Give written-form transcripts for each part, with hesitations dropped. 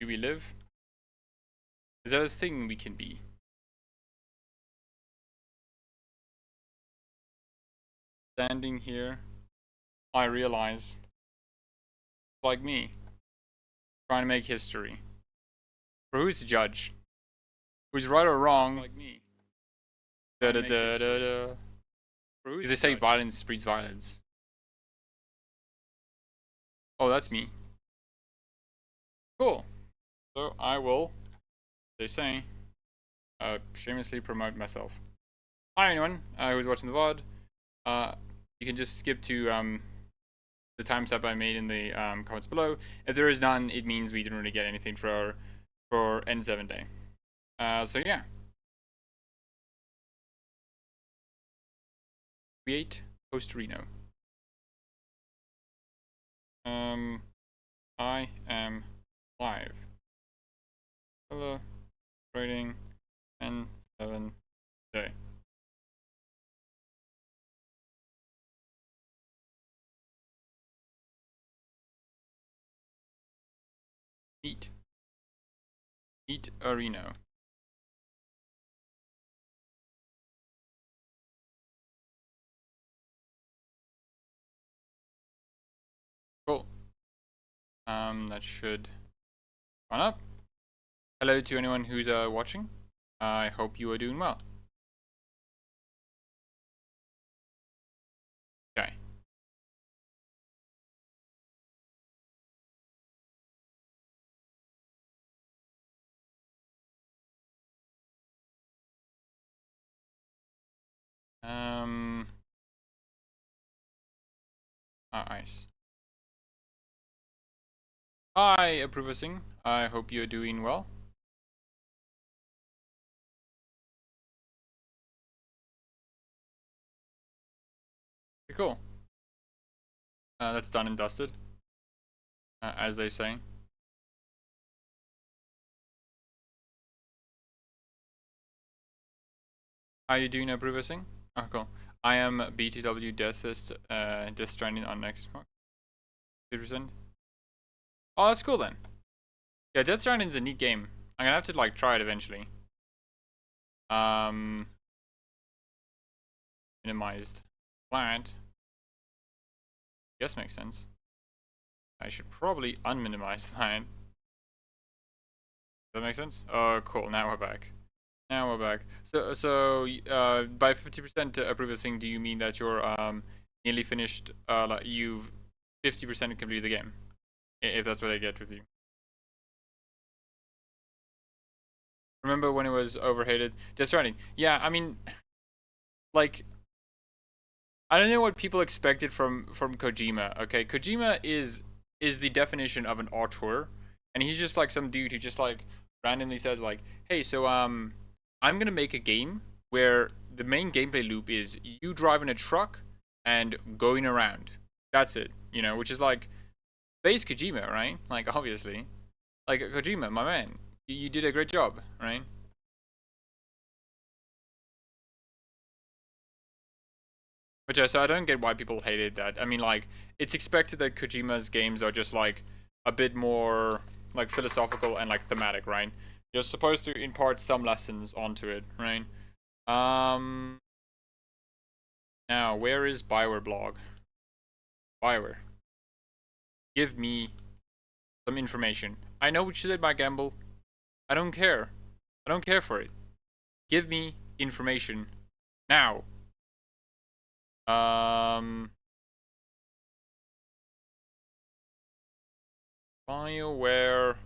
Do we live? Is that a thing we can be? Standing here, I realize, like me, trying to make history. For who's the judge? Who's right or wrong? Like me. Da da da da da. Because they say violence breeds violence. Oh, that's me. Cool. So I will, they say, shamelessly promote myself. Hi anyone who's watching the VOD. You can just skip to the timestamp I made in the comments below. If there is none, it means we didn't really get anything for N7 day. So yeah. Create host Reno. I am live. Hello, trading N7 day. Eat Areno. Cool. That should run up. Hello to anyone who's watching. I hope you are doing well. Okay. Nice. Hi, Approving. I hope you're doing well. Okay, cool. That's done and dusted, as they say. How you doing, Approving? Oh, cool. I am BTW Deathist, Death Stranding on next month. 50%. Oh, that's cool then. Yeah, Death Stranding's a neat game. I'm gonna have to like try it eventually. Minimized plant. Guess makes sense. I should probably unminimize that. Does that make sense? Oh, cool. Now we're back. Now we're back. So by 50% approving, do you mean that you're nearly finished? Like you've 50% completed the game, if that's what I get with you. Remember when it was overhated? Death Stranding. Yeah, I mean, like, I don't know what people expected from Kojima. Okay, Kojima is the definition of an auteur, and he's just like some dude who just like randomly says like, hey, so I'm gonna make a game where the main gameplay loop is you driving a truck and going around. That's it, you know, which is like base Kojima, right? Like obviously, like Kojima, my man, you did a great job, right? But yeah, so I don't get why people hated that. I mean, like, it's expected that Kojima's games are just like a bit more like philosophical and like thematic, right? You're supposed to impart some lessons onto it, right? Now, where is Bioware blog? Bioware. Give me some information. I know what you said, my gamble. I don't care. I don't care for it. Give me information now. BioWare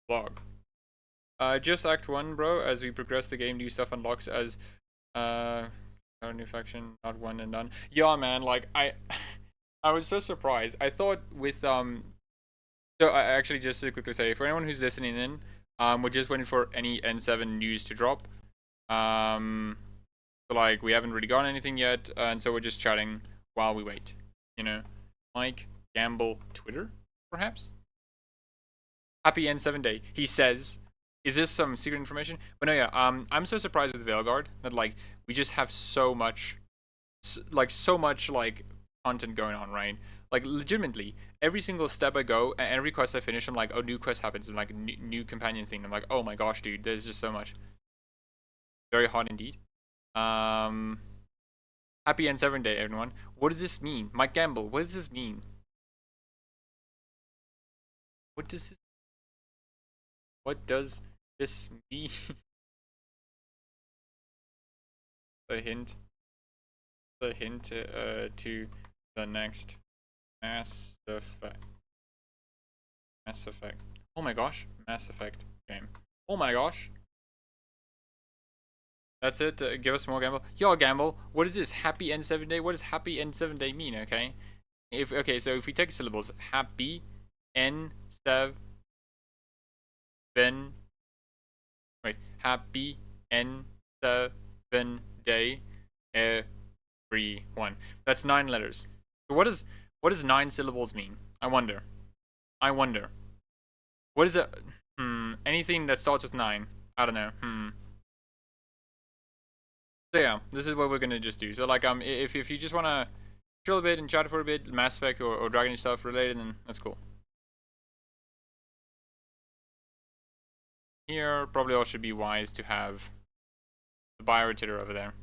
blog. Just Act 1, bro. As we progress the game, new stuff unlocks as new faction, not one and done. Yeah, man, like I was so surprised. I thought with so I actually, just to quickly say, for anyone who's listening in, we're just waiting for any N7 news to drop. So like we haven't really gotten anything yet, and so we're just chatting while we wait. You know, Mike Gamble Twitter, perhaps. Happy N7 day. He says, "Is this some secret information?" But no, yeah. I'm so surprised with Veilguard that like we just have so much like content going on, right? Like legitimately, every single step I go and every quest I finish, I'm like, oh, new quest happens, and like new companion thing. I'm like, oh my gosh, dude, there's just so much. Very hot indeed. Um, Happy N7 Day, everyone. What does this mean? Mike Gamble, what does this mean? What does this, what does this mean? A hint. A hint to the next Mass Effect. Mass Effect. Oh my gosh, Mass Effect game. Oh my gosh. That's it. Give us more Gamble. Yo, Gamble. What is this? Happy N7 Day? What does Happy N7 Day mean? Okay. So if we take syllables, Happy N7. Wait. Happy N7 Day. Everyone. That's 9 letters. So what does 9 syllables mean? I wonder. What is it? Anything that starts with 9. I don't know. So yeah, this is what we're gonna just do. So like if you just wanna chill a bit and chat for a bit, Mass Effect or Dragon Age stuff related, then that's cool. Here probably all should be wise to have the bioreactor over there.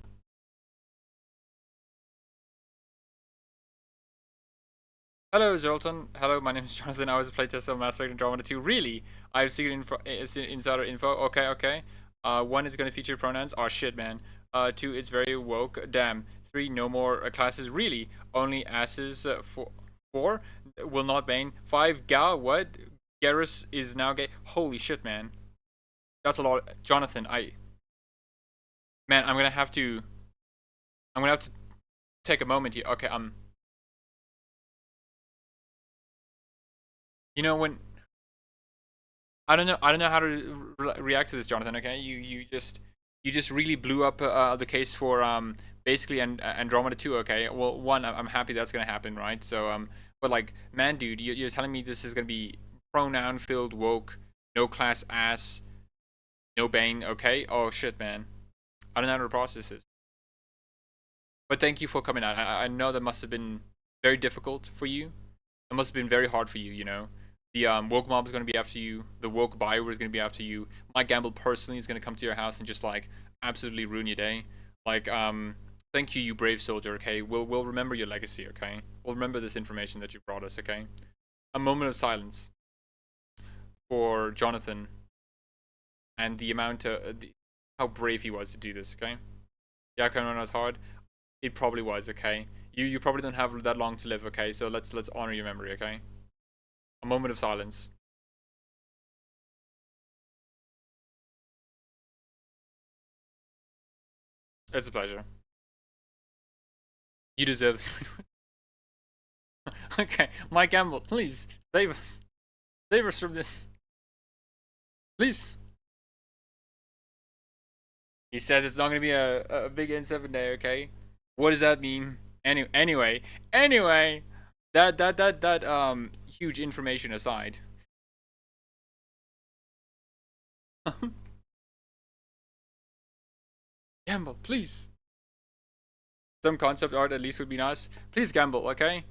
Hello Zerlton. Hello, my name is Jonathan. I was a playtester of Mass Effect Andromeda 2. Really? I have secret info, insider info. Okay. 1 is gonna feature pronouns. Oh shit, man. 2, it's very woke. Damn. 3, no more classes. Really? Only asses. 4, will not bane. 5, gal. What? Garrus is now gay. Holy shit, man. That's a lot. Jonathan, man, I'm gonna have to take a moment here. Okay, you know when I don't know how to react to this, Jonathan. Okay, you just really blew up the case for basically Andromeda 2. Okay, well, one, I'm happy that's gonna happen, right? So but like, man, dude, you're telling me this is gonna be pronoun filled, woke, no class ass, no bane. Okay, oh shit, man, I don't know how to process this. But thank you for coming out. I know that must have been very difficult for you. It must have been very hard for you, you know. The woke mob is going to be after you. The woke buyer is going to be after you. Mike Gamble personally is going to come to your house and just like absolutely ruin your day. Like, thank you, you brave soldier. Okay, we'll remember your legacy. Okay, we'll remember this information that you brought us. Okay, a moment of silence for Jonathan and the amount of how brave he was to do this. Okay, yeah, Yakon was hard. It probably was. Okay, you probably don't have that long to live. Okay, so let's honor your memory. Okay. A moment of silence. It's a pleasure. You deserve the Okay, Mike Gamble, please save us. Save us from this. Please. He says it's not gonna be a big N7 day, okay? What does that mean? Anyway, that huge information aside. Gamble, please. Some concept art at least would be nice. Please, Gamble, okay?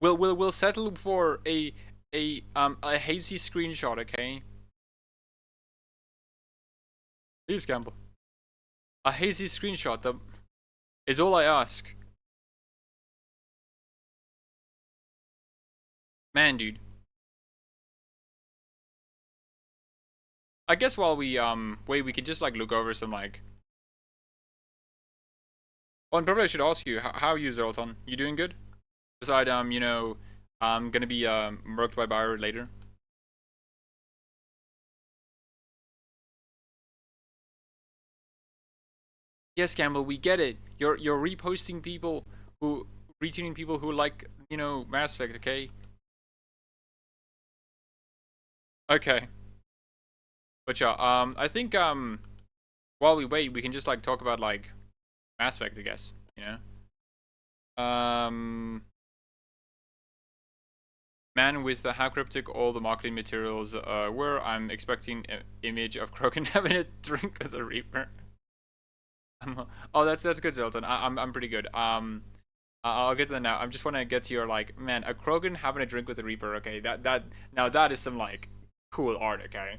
We'll settle for a hazy screenshot, okay? Please, Gamble. A hazy screenshot is all I ask. Man, dude. I guess while we wait, we can just like look over some like. Oh, and probably I should ask you, how are you, Zerlton? You doing good? Beside you know, I'm gonna be murked by Byron later. Yes, Campbell, we get it. You're reposting people who retweeting people who like, you know, Mass Effect, okay? Okay. But yeah, I think while we wait, we can just like talk about like Mass Effect, I guess, you know. Man, with how cryptic all the marketing materials were, I'm expecting an image of Krogan having a drink with the Reaper. Oh, that's good, Zoltan. I'm pretty good. I'll get to that now. I just want to get to your like, man, a Krogan having a drink with a Reaper. Okay, that now that is some like cool art. Okay.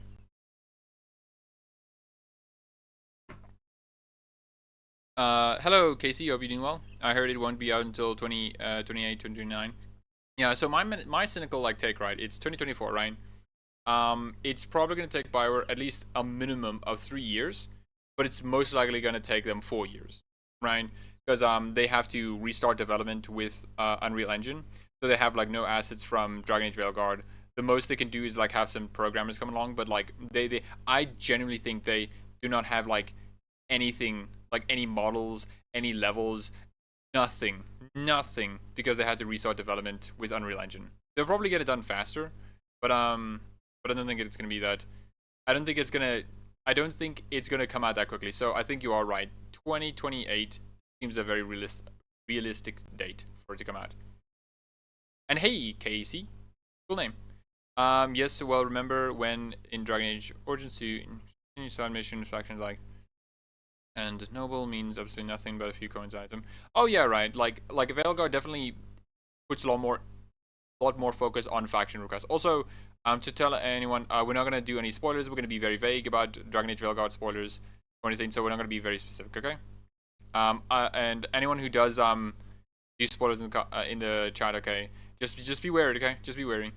Hello, Casey. Hope you're doing well. I heard it won't be out until 28, 2029. Yeah. So my cynical like take, right? It's 2024, right? It's probably gonna take Bioware at least a minimum of 3 years, but it's most likely gonna take them 4 years, right? Because they have to restart development with Unreal Engine, so they have like no assets from Dragon Age Veilguard. The most they can do is like have some programmers come along, but like they I genuinely think they do not have like anything, like any models, any levels, nothing, nothing, because they had to restart development with Unreal Engine. They'll probably get it done faster, but I don't think it's gonna be that. I don't think it's gonna. I don't think it's gonna come out that quickly. So I think you are right. 2028 seems a very realistic date for it to come out. And hey, Casey, cool name. Yes. Well, remember when in Dragon Age Origins 2, you saw mission factions like, and noble means absolutely nothing but a few coins item. Oh yeah, right. Like Veilguard definitely puts a lot more focus on faction requests. Also, to tell anyone, we're not gonna do any spoilers. We're gonna be very vague about Dragon Age Veilguard spoilers or anything. So we're not gonna be very specific. Okay. And anyone who does do spoilers in the chat, okay, just be wary. Okay, just be wary.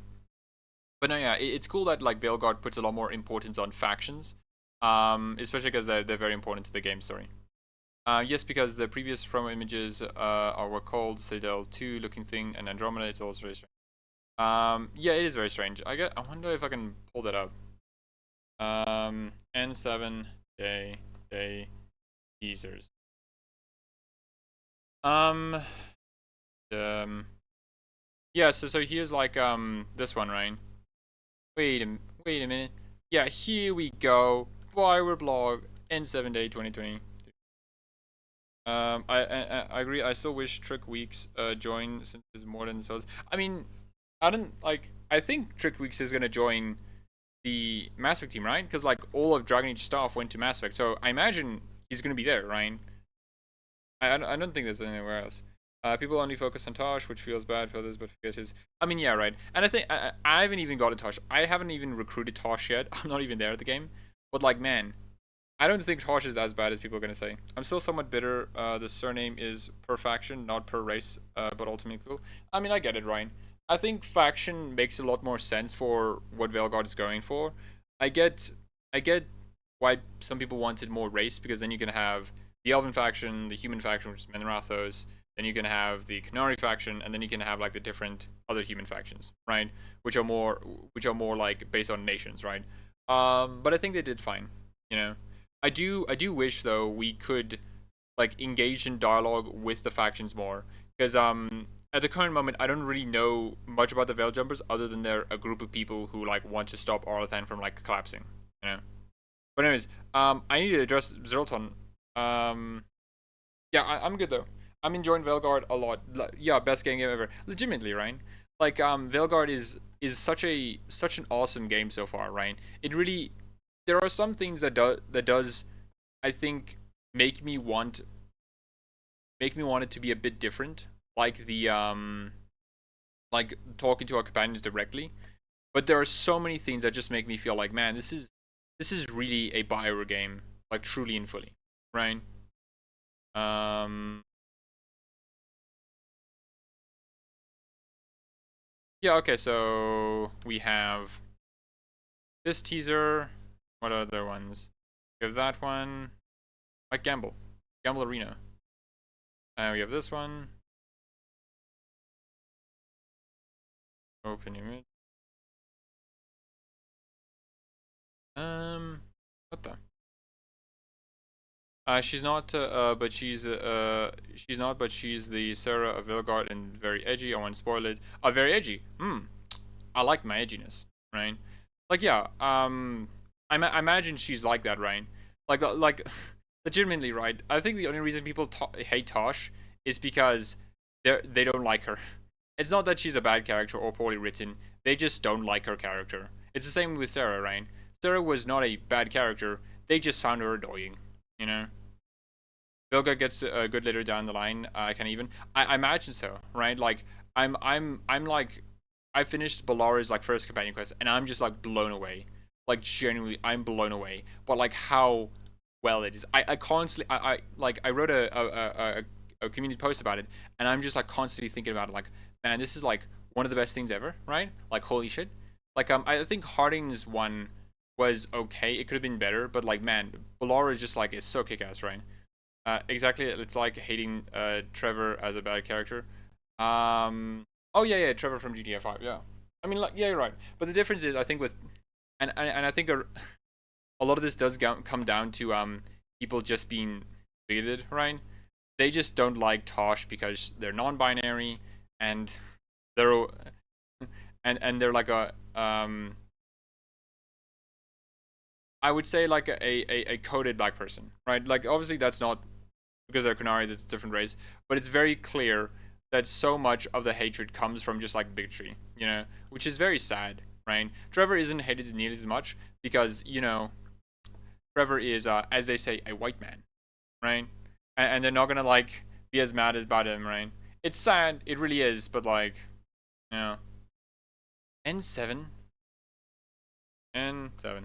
But no, yeah, it's cool that like Veilguard puts a lot more importance on factions, especially because they're very important to the game story. Yes, because the previous promo images were called Citadel 2 looking thing and Andromeda. It's also very strange. Yeah, it is very strange. I wonder if I can pull that up. N7 day teasers. Yeah, so here's like this one, right? Wait a minute. Yeah, here we go. Bioware blog N7 day 2020. I agree. I still wish Trick Weeks join since it's more than so. I mean, I don't like. I think Trick Weeks is gonna join the Mass Effect team, right? Because like all of Dragon Age stuff went to Mass Effect, so I imagine he's gonna be there, right? I don't think there's anywhere else. People only focus on Tosh, which feels bad for others, but forget his. I mean, yeah, right. And I think I haven't even gotten Tosh. I haven't even recruited Tosh yet. I'm not even there at the game. But like, man, I don't think Tosh is as bad as people are gonna say. I'm still somewhat bitter. The surname is per faction, not per race, but ultimately cool. I mean, I get it, Ryan. I think faction makes a lot more sense for what Veilguard is going for. I get, I get why some people wanted more race, because then you can have the Elven faction, the Human faction, which is Menrathos. Then you can have the Canary faction, and then you can have like the different other human factions, right? Which are more like based on nations, right? But I think they did fine, you know. I do wish though we could like engage in dialogue with the factions more, because at the current moment I don't really know much about the Veil Jumpers other than they're a group of people who like want to stop Arlathan from like collapsing, you know. But anyways, I need to address Zerlton. Yeah, I'm good though. I'm enjoying Veilguard a lot. Yeah, best game ever. Legitimately, right? Like Veilguard is such an awesome game so far, right? It really, there are some things that does I think make me want it to be a bit different, like the like talking to our companions directly. But there are so many things that just make me feel like, man, this is really a Bioware game, like truly and fully, right? Um Yeah, okay, so we have this teaser. What other ones? We have that one. Like Gamble Arena. And we have this one. Open image. What the? She's not, but she's the Sarah of Vilgard and very edgy. I won't spoil it. Very edgy. I like my edginess, right? Like, yeah. I imagine she's like that, right? Like, legitimately, right? I think the only reason people hate Tosh is because they don't like her. It's not that she's a bad character or poorly written. They just don't like her character. It's the same with Sarah, right? Sarah was not a bad character. They just found her annoying, you know? Veilguard gets good later down the line. I can even. I imagine so, right? Like I'm like I finished Balara's like first companion quest, and I'm just like blown away. Like genuinely, I'm blown away. But like how well it is. I constantly I like I wrote a community post about it, and I'm just like constantly thinking about it. Like, man, this is like one of the best things ever, right? Like, holy shit. Like I think Harding's one was okay. It could have been better, but like, man, Balara is just like it's so kick-ass, right? Exactly. It's like hating Trevor as a bad character. Oh yeah, Trevor from GTA 5. Yeah. I mean, like, yeah, you're right. But the difference is, I think with, and I think a lot of this does come down to people just being bigoted, right? They just don't like Tosh because they're non-binary, and they're and they're like a I would say like a coded black person, right? Like obviously that's not because they're Kunari, that's a different race, but it's very clear that so much of the hatred comes from just like bigotry, you know, which is very sad, right? Trevor isn't hated nearly as much because, you know, Trevor is, as they say, a white man, right? And they're not gonna like be as mad about him, right? It's sad, it really is, but like, you know, N7, N7.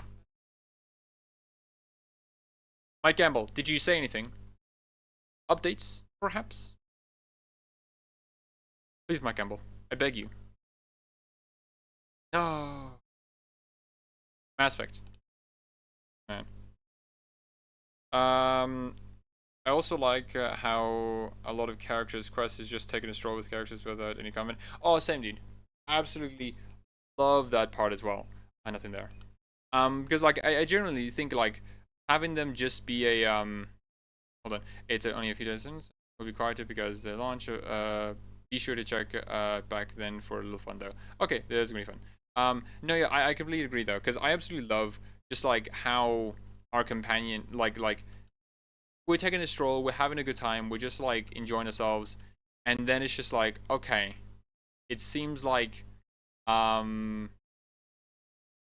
Mike Gamble, did you say anything? Updates, perhaps? Please, Mike Gamble, I beg you. No. Mass Effect. Man. I also like how a lot of characters' quest is just taking a stroll with characters without any comment. Oh, same dude. Absolutely love that part as well. Nothing there. Because like I generally think like having them just be a hold on, it's only a few dozens. Will be quieter because the launch. Be sure to check back then for a little fun though. Okay, that's gonna be fun. No, yeah, I completely agree though, because I absolutely love just like how our companion like we're taking a stroll, we're having a good time, we're just like enjoying ourselves, and then it's just like okay, it seems like how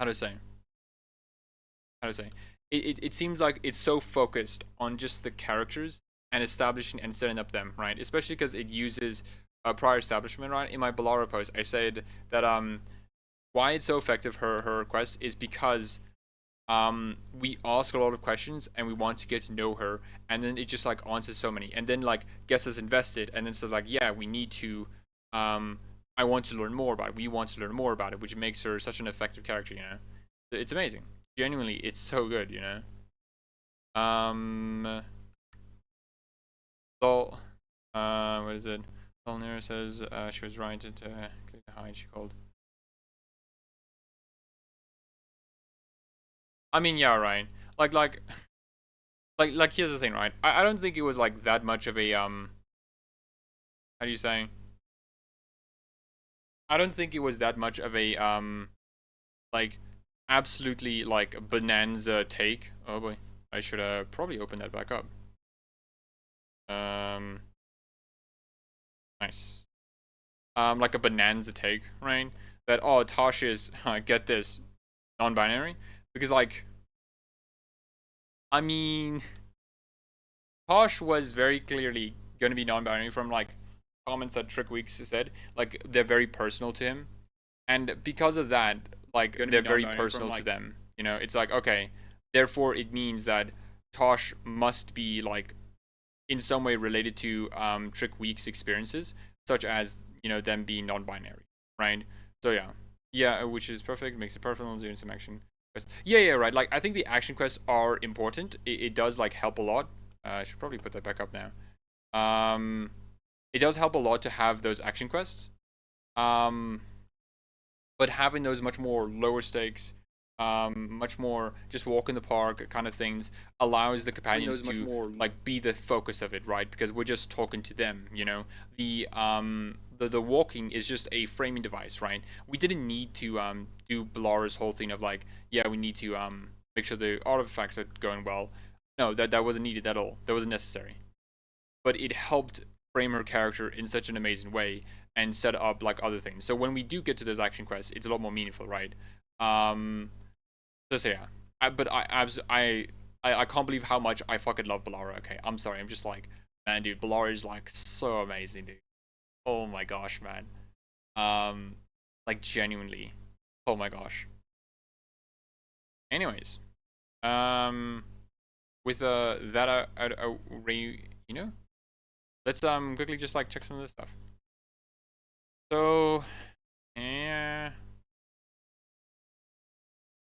to say how to say it seems like it's so focused on just the characters and establishing and setting up them, right? Especially because it uses a prior establishment, right? In my Balara post, I said that why it's so effective, her quest, is because we ask a lot of questions and we want to get to know her, and then it just like answers so many, and then like gets us invested, and then says like, yeah, we need to I want to learn more about it, we want to learn more about it, which makes her such an effective character, you know. It's amazing. Genuinely, it's so good, you know. So what is it? Solnir says she was right to click the hide, she called. I mean, yeah, right. Like like here's the thing, right? I don't think it was like that much of a how do you say? I don't think it was that much of a like absolutely like bonanza take. Oh boy, I should probably open that back up. Um, nice. Like a bonanza take, right? That oh, Tosh is get this non-binary, because like I mean, Tosh was very clearly going to be non-binary from like comments that Trick Weeks said. Like they're very personal to him, and because of that, like they're very personal to them. You know, it's like okay, therefore it means that Tosh must be like in some way related to Trick Weeks experiences, such as you know them being non-binary, right? So yeah, which is perfect. Makes it perfect. Doing some action. Yeah, right. Like I think the action quests are important. It does like help a lot. I should probably put that back up now. It does help a lot to have those action quests. Um, but having those much more lower stakes, much more just walk in the park kind of things allows the companions to more like be the focus of it, right? Because we're just talking to them, you know. The walking is just a framing device, right? We didn't need to do Balara's whole thing of like, yeah, we need to make sure the artifacts are going well. No, that wasn't needed at all. That wasn't necessary. But it helped frame her character in such an amazing way and set up like other things. So when we do get to those action quests, it's a lot more meaningful, right? So yeah, but I I can't believe how much I fucking love Balara. Okay, I'm sorry. I'm just like, man, dude, Balara is like so amazing, dude. Oh my gosh, man. Like genuinely. Oh my gosh. Anyways, um, with that you know, let's quickly just like check some of this stuff. So, yeah,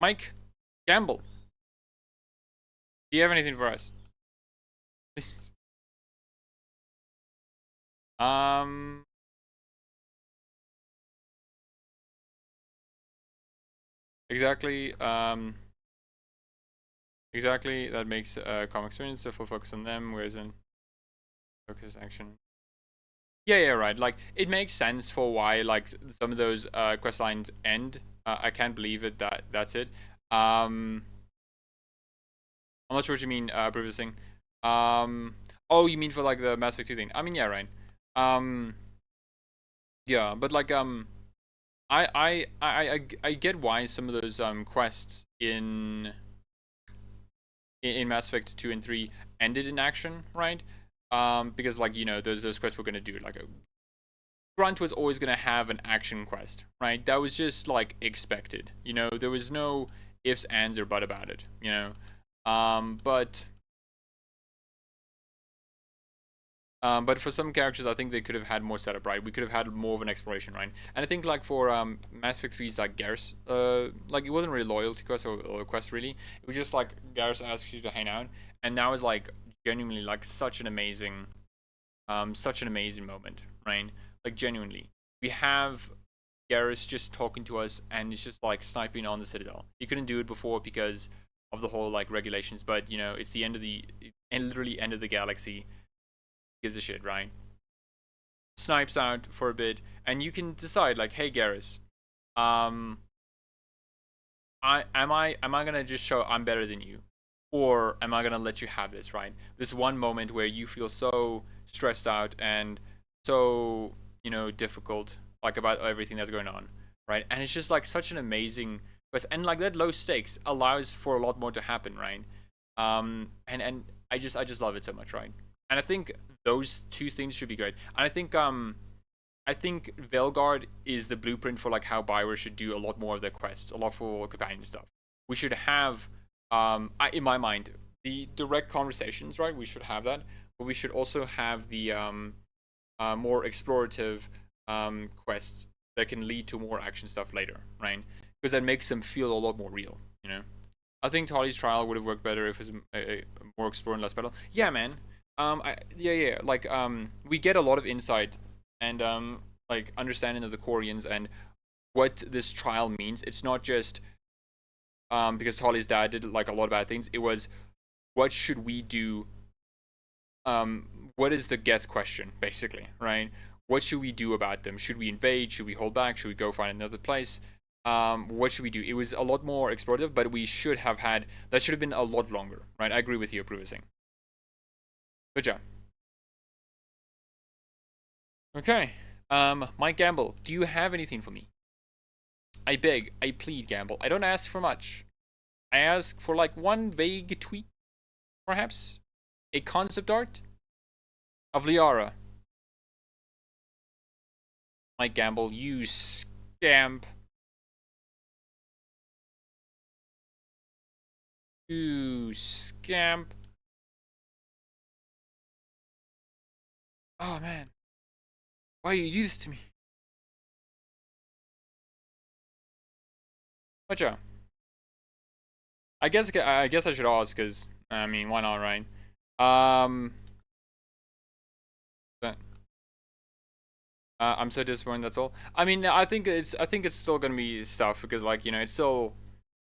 Mike Gamble, do you have anything for us? um, exactly. Exactly. That makes comic experience a full focus on them, whereas in focus action. Yeah, yeah, right. Like it makes sense for why like some of those quest lines end. I can't believe it that that's it. I'm not sure what you mean, previously. Oh, you mean for like the Mass Effect 2 thing? I mean, yeah, right. Um, yeah, but like I get why some of those quests in Mass Effect 2 and 3 ended in action, right? Because like those quests were gonna do like a Grunt was always gonna have an action quest, right? That was just like expected. There was no ifs, ands, or but about it. But for some characters, I think they could have had more setup, right? We could have had more of an exploration, right? And I think like for Mass Effect 3's like Garrus, like it wasn't really loyalty quest or quest really. It was just like Garrus asks you to hang out, and now is like genuinely like such an amazing moment, right? Like genuinely, we have Garrus just talking to us, and it's just like sniping on the Citadel. He couldn't do it before because of the whole like regulations, but it's the end of the and literally end of the galaxy. Gives a shit, right? Snipes out for a bit, and you can decide like, hey Garrus, um, am I gonna just show I'm better than you, or am I gonna let you have this, right? This one moment where you feel so stressed out and so difficult, like about everything that's going on, right? And it's just like such an amazing quest, and like that low stakes allows for a lot more to happen, right? And I just love it so much, right? And I think those two things should be great. And I think Veilguard is the blueprint for like how Bioware should do a lot more of their quests, a lot for companion stuff. We should have, in my mind, the direct conversations, right? We should have that, but we should also have the more explorative quests that can lead to more action stuff later, right? Because that makes them feel a lot more real. I think Tali's trial would have worked better if it was more exploring, less battle. Yeah, man. Yeah. Like, we get a lot of insight and like understanding of the Koreans and what this trial means. It's not just because Tali's dad did like a lot of bad things. It was what should we do? What is the Geth question basically, right? What should we do about them? Should we invade? Should we hold back? Should we go find another place? What should we do? It was a lot more explorative, but we should have had that should have been a lot longer, right? I agree with you, Proving. Good job. Okay. Mike Gamble, do you have anything for me? I beg, I plead, Gamble. I don't ask for much. I ask for like one vague tweet, perhaps? A concept art of Liara. Mike Gamble, you scamp. You scamp. Oh man. Why you do this to me? Whatcha? I guess I should ask, because I mean, why not, right? Um but I'm so disappointed, that's all. I mean, I think it's still gonna be stuff, because like, it's still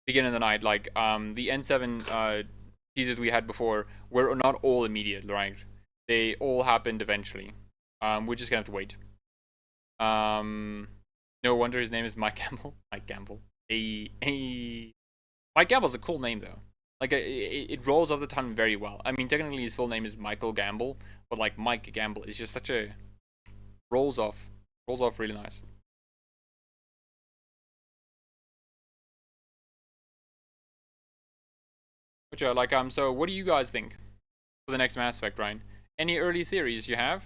beginning of the night. Like the N7 teasers we had before were not all immediate, right? They all happened eventually. We're just gonna have to wait. Um no wonder his name is Mike Gamble. Mike Gamble. A Mike Gamble's a cool name though. Like it rolls off the tongue very well. I mean, technically his full name is Michael Gamble, but like Mike Gamble is just such a rolls off rolls off really nice. But yeah, like so what do you guys think for the next Mass Effect, Ryan? Any early theories you have?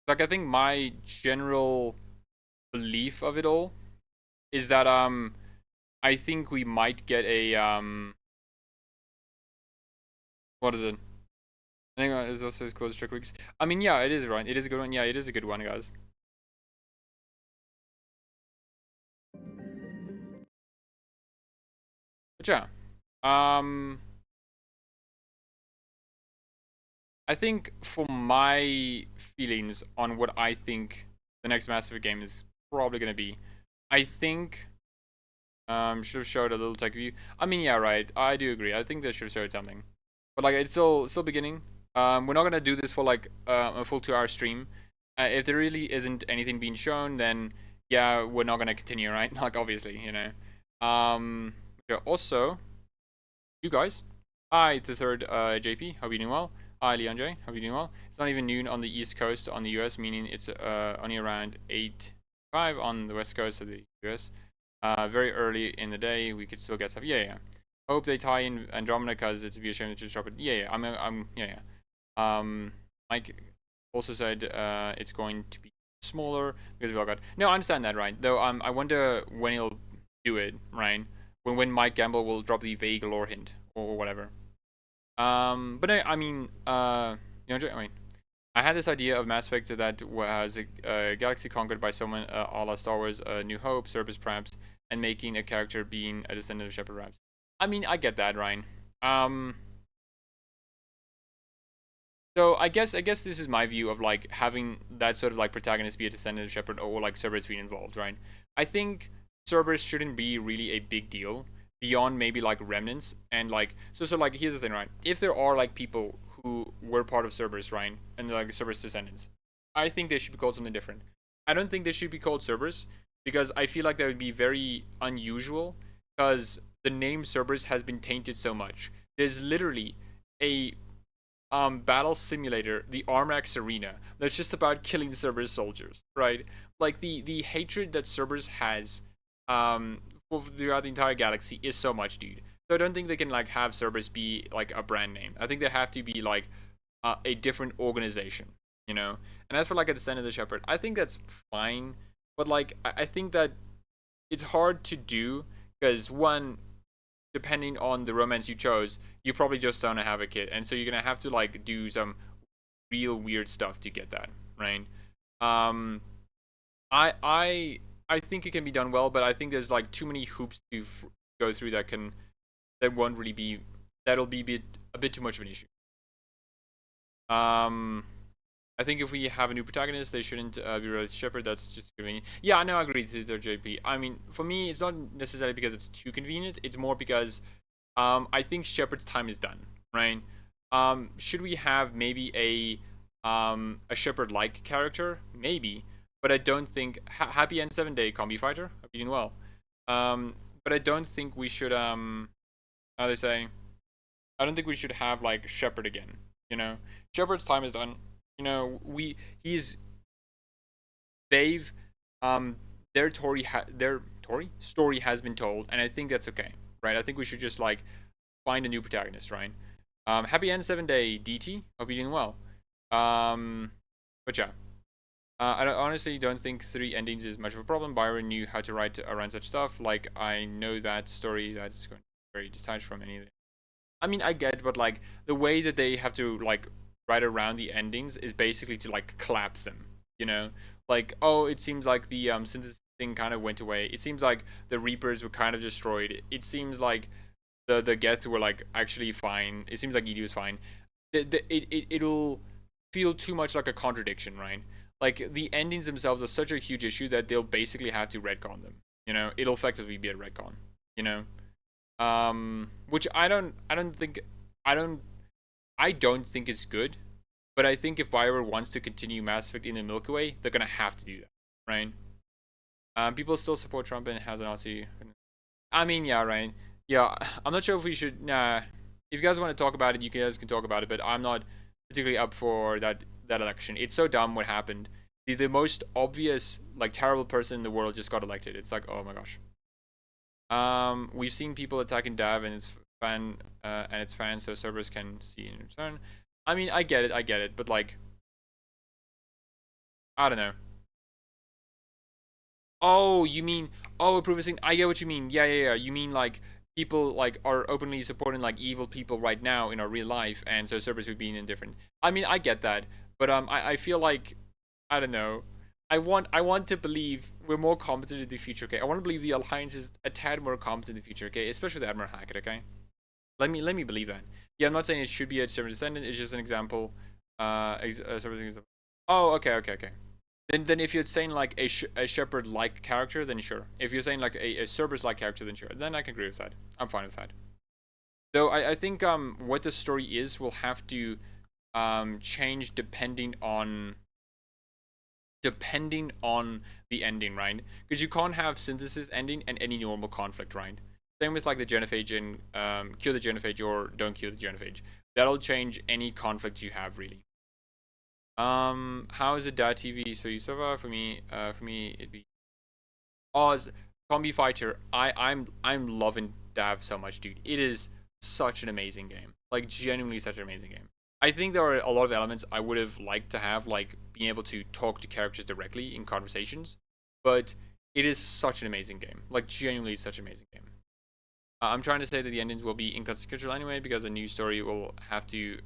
Like, I think my general belief of it all is that I think we might get a what is it? I think it's also as close to Trick Weeks. I mean, yeah, it is right. It is a good one. Yeah, it is a good one, guys. But yeah, um, I think for my feelings on what I think the next Mass Effect game is probably gonna be, I think should have showed a little tech view. I mean, yeah, right. I do agree. I think they should have showed something, but like it's still beginning. We're not gonna do this for like a full 2 hour stream. If there really isn't anything being shown, then yeah, we're not gonna continue, right? Like obviously, you know. Yeah, also, you guys. Hi, the third JP. Hope you doing well. Hi, Leon J. Hope you doing well. It's not even noon on the East Coast on the US, meaning it's only around 8:05 on the West Coast of the US. Very early in the day, we could still get stuff. Yeah, yeah. Hope they tie in Andromeda because it's a shame to just drop it. Yeah, yeah. Yeah, yeah. Mike also said it's going to be smaller because we all got. No, I understand that, right? Though, I wonder when he'll do it, right? When Mike Gamble will drop the Veilguard hint or whatever. But I mean, you know, I mean, I had this idea of Mass Effect that was a galaxy conquered by someone a la Star Wars, New Hope, Service perhaps, and making a character being a descendant of Shepard perhaps. I mean, I get that, Ryan. So I guess this is my view of like having that sort of like protagonist be a descendant of Shepard or like Cerberus being involved, right? I think Cerberus shouldn't be really a big deal beyond maybe like remnants and like so like here's the thing, right? If there are like people who were part of Cerberus, right, and like Cerberus descendants, I think they should be called something different. I don't think they should be called Cerberus because I feel like that would be very unusual because the name Cerberus has been tainted so much. There's literally a battle simulator, the Armax Arena, that's just about killing Cerberus soldiers, right? Like the hatred that Cerberus has throughout the entire galaxy is so much, dude. So I don't think they can like have Cerberus be like a brand name. I think they have to be like a different organization, you know. And as for like a descendant of the Shepherd, I think that's fine, but like I think that it's hard to do because one, depending on the romance you chose, you probably just don't have a kid, and so you're gonna have to like do some real weird stuff to get that right. Um, I think it can be done well, but I think there's like too many hoops to go through that won't really be that'll be a bit too much of an issue. Um, I think if we have a new protagonist, they shouldn't be related to Shepard. That's just convenient. Yeah, I know. I agree with the JP. I mean, for me, it's not necessarily because it's too convenient. It's more because I think Shepard's time is done. Right? Should we have maybe a Shepard-like character? Maybe, but I don't think Happy End 7 Day Combi Fighter. Hope you doing well. But I don't think we should how they say. I don't think we should have like Shepard again. You know, Shepard's time is done. You know, he's they've their story has been told, and I think that's okay, right? I think we should just like find a new protagonist, right? Happy End 7 Day DT. Hope you're doing well. But yeah, honestly don't think 3 endings is much of a problem. Byron knew how to write around such stuff. Like I know that story that's going to be very detached from any of it. I mean, I get, but like the way that they have to like write around the endings is basically to like collapse them. You know, like oh, it seems like the synthesis thing kind of went away. It seems like the Reapers were kind of destroyed. It seems like the Geth were like actually fine. It seems like Edu is fine. It'll feel too much like a contradiction, right? Like the endings themselves are such a huge issue that they'll basically have to retcon them. You know, it'll effectively be a retcon. You know, which I don't think is good, but I think if BioWare wants to continue Mass Effect in the Milky Way, they're gonna have to do that, right? People still support Trump and has an Nazi. I mean, yeah, right. Yeah, I'm not sure if we should. Nah, if you guys want to talk about it, you guys can talk about it, but I'm not particularly up for that election. It's so dumb what happened. The most obvious, like, terrible person in the world just got elected. It's like, oh my gosh. We've seen people attacking Dav and its fans, so servers can see in return. I mean, I get it, but like, I don't know. Oh, you mean approving? I get what you mean. Yeah. You mean like people like are openly supporting like evil people right now in our real life, and so servers would be indifferent. I mean, I get that, but I feel like I don't know. I want to believe we're more competent in the future. Okay, I want to believe the alliance is a tad more competent in the future. Okay, especially with Admiral Hackett. Okay, let me believe that. Yeah, I'm not saying it should be a server descendant. It's just an example. Server example. Oh, okay. Then if you're saying like a shepherd like character, then sure. If you're saying like a Cerberus like character, then sure. Then I can agree with that. I'm fine with that. Though I think what the story is will have to change depending on the ending, right? Because you can't have synthesis ending and any normal conflict, right? Same with like the genophage and cure the genophage or don't cure the genophage. That'll change any conflict you have, really. How is it dad TV? So you survive for me it'd be Oz Combi Fighter. I'm loving Dav so much, dude. It is such an amazing game. Like genuinely such an amazing game. I think there are a lot of elements I would have liked to have, like being able to talk to characters directly in conversations, but it is such an amazing game. Like genuinely such an amazing game. I'm trying to say that the endings will be inconsequential anyway because a new story will have to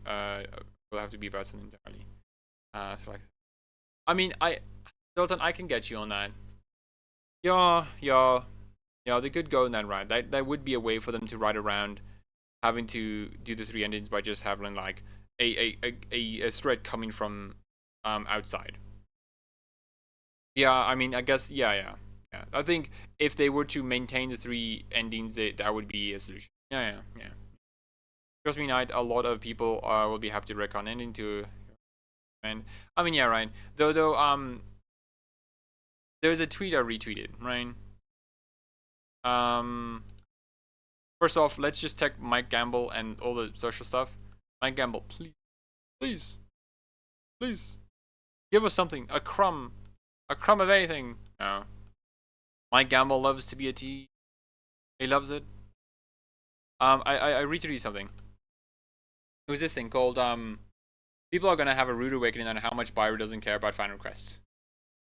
be about something entirely. So like, I mean, Dalton, I can get you on that. Yeah. They could go in that route. That would be a way for them to ride around having to do the three endings by just having like a threat coming from outside. Yeah, I mean, I guess yeah. I think if they were to maintain the three endings, that would be a solution. Yeah. Trust me, Knight. A lot of people will be happy to recon ending to. And I mean, yeah, right. Though, there's a tweet I retweeted, right? Um, First off, let's just check Mike Gamble and all the social stuff. Mike Gamble, please, please, give us something, a crumb of anything. No. Mike Gamble loves to be a T. He loves it. I retweeted something. It was this thing called people are gonna have a rude awakening on how much Byron doesn't care about fan requests.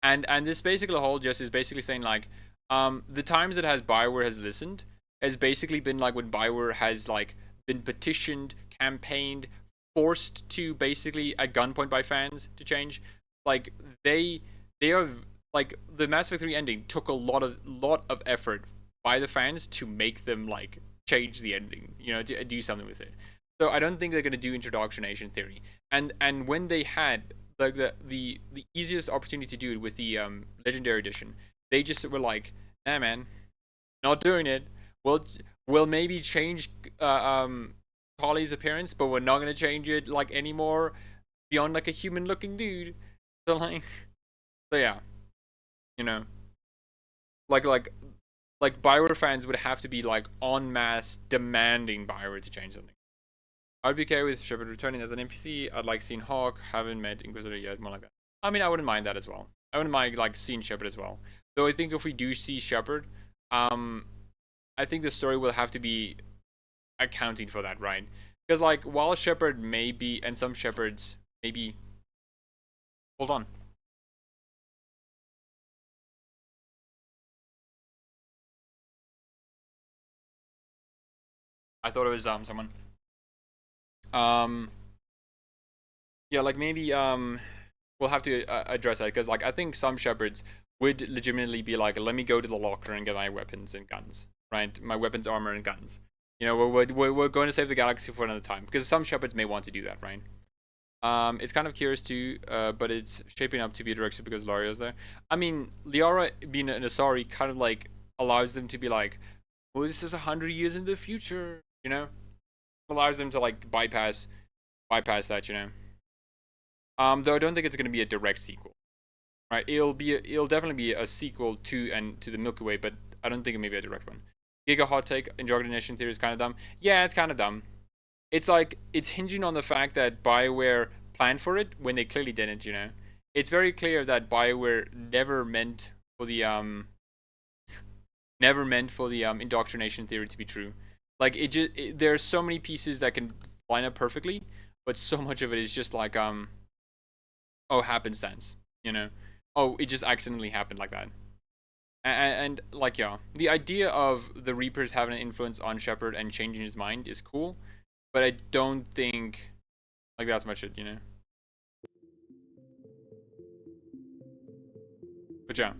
And this basically whole just is basically saying like the times that has Bioware has listened has basically been like when Bioware has like been petitioned, campaigned, forced to basically at gunpoint by fans to change. Like they are like the Mass Effect 3 ending took a lot of effort by the fans to make them like change the ending, to do something with it. So I don't think they're gonna do indoctrination theory. And when they had like the easiest opportunity to do it with the legendary edition, they just were like, nah man, not doing it. We'll maybe change Collie's appearance, but we're not gonna change it like anymore beyond like a human looking dude. So yeah, you know, like Bioware fans would have to be like en masse demanding Bioware to change something. I'd be okay with Shepard returning as an NPC. I'd like seeing Hawk. Haven't met Inquisitor yet. More like that. I mean, I wouldn't mind that as well. I wouldn't mind like seeing Shepard as well. Though I think if we do see Shepard, I think the story will have to be accounting for that, right? Because like while Shepard may be, and some Shepards maybe. Hold on. I thought it was someone. Um, yeah, like maybe we'll have to address that because like I think some Shepards would legitimately be like, let me go to the locker and get my weapons and guns, right? My weapons, armor, and guns. We're going to save the galaxy for another time because some Shepards may want to do that, right? It's kind of curious too, but it's shaping up to be a direction because Laria's there. I mean, Liara being an Asari kind of like allows them to be like, well, this is 100 years in the future, allows them to like bypass that. Though I don't think it's going to be a direct sequel, right? It'll definitely be a sequel to the Milky Way, but I don't think it may be a direct one. Giga hot take: indoctrination theory is kind of dumb. Yeah, it's kind of dumb. It's like it's hinging on the fact that BioWare planned for it when they clearly didn't. It's very clear that BioWare never meant for the never meant for the indoctrination theory to be true. Like there's so many pieces that can line up perfectly, but so much of it is just like oh, happenstance, you know. Oh, it just accidentally happened like that. And like, yeah, the idea of the Reapers having an influence on Shepard and changing his mind is cool, but I don't think like that's much it, you know. But yeah,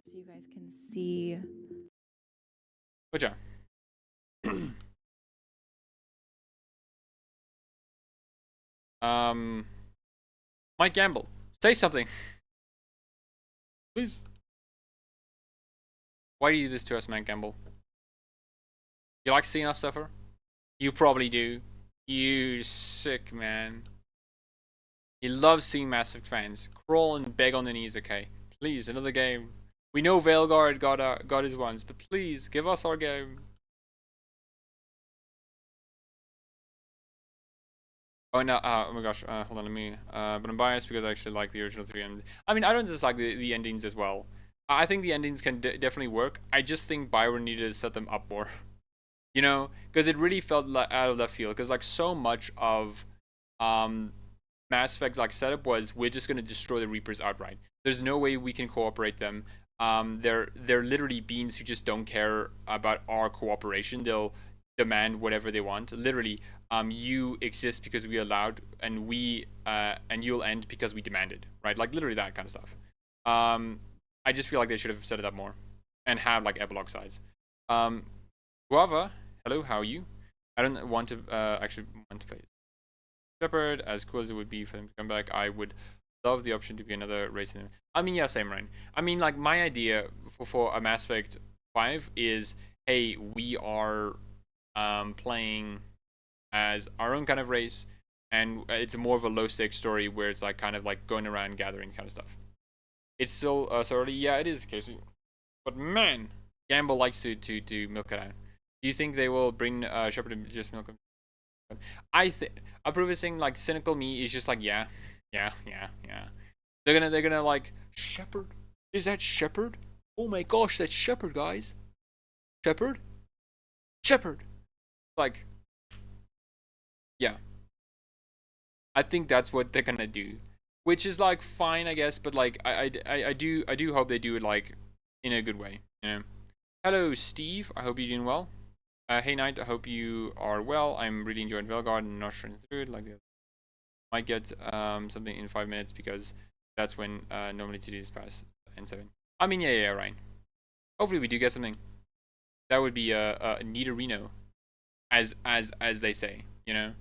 So you guys can see. but yeah. um, Mike Gamble, say something, please. Why do you do this to us, Mike Gamble? You like seeing us suffer? You probably do. You sick man. He loves seeing Mass Effect fans crawl and beg on their knees. Okay, please, another game. We know Veilguard got his ones, but please give us our game. Oh no! Oh my gosh! Hold on, let me. But I'm biased because I actually like the original three endings. I mean, I don't dislike the endings as well. I think the endings can definitely work. I just think Byron needed to set them up more. You know, because it really felt out of left field. Because like so much of um Mass Effect's like setup was we're just gonna destroy the Reapers outright. There's no way we can cooperate them. They're literally beings who just don't care about our cooperation. They'll demand whatever they want. Literally, you exist because we allowed, and and you'll end because we demanded. Right? Like literally that kind of stuff. I just feel like they should have set it up more, and have like epilogue sides. Guava, hello, how are you? I don't want to actually want to play Shepard, as cool as it would be for them to come back. I would love the option to be another race in them. I mean, yeah, same, Ryan. I mean, like, my idea for a Mass Effect 5 is, hey, we are playing as our own kind of race, and it's more of a low-stakes story where it's, like, kind of, like, going around gathering kind of stuff. It's still so early. Yeah, it is, Casey. But, man, Gamble likes to milk it out. Do you think they will bring Shepard to just milk him? I think approving like cynical me is just like yeah. They're gonna like Shepard. Is that Shepard? Oh my gosh, that's Shepard, guys. Shepard, Shepard. Like yeah, I think that's what they're gonna do, which is like fine, I guess. But like I do hope they do it like in a good way. You know. Hello, Steve. I hope you're doing well. Hey Knight, I hope you are well. I'm really enjoying Veilguard and not straying through it like the other. Might get something in 5 minutes because that's when normally TDs pass N7. I mean, yeah, Ryan. Hopefully we do get something. That would be a neaterino, as they say, you know.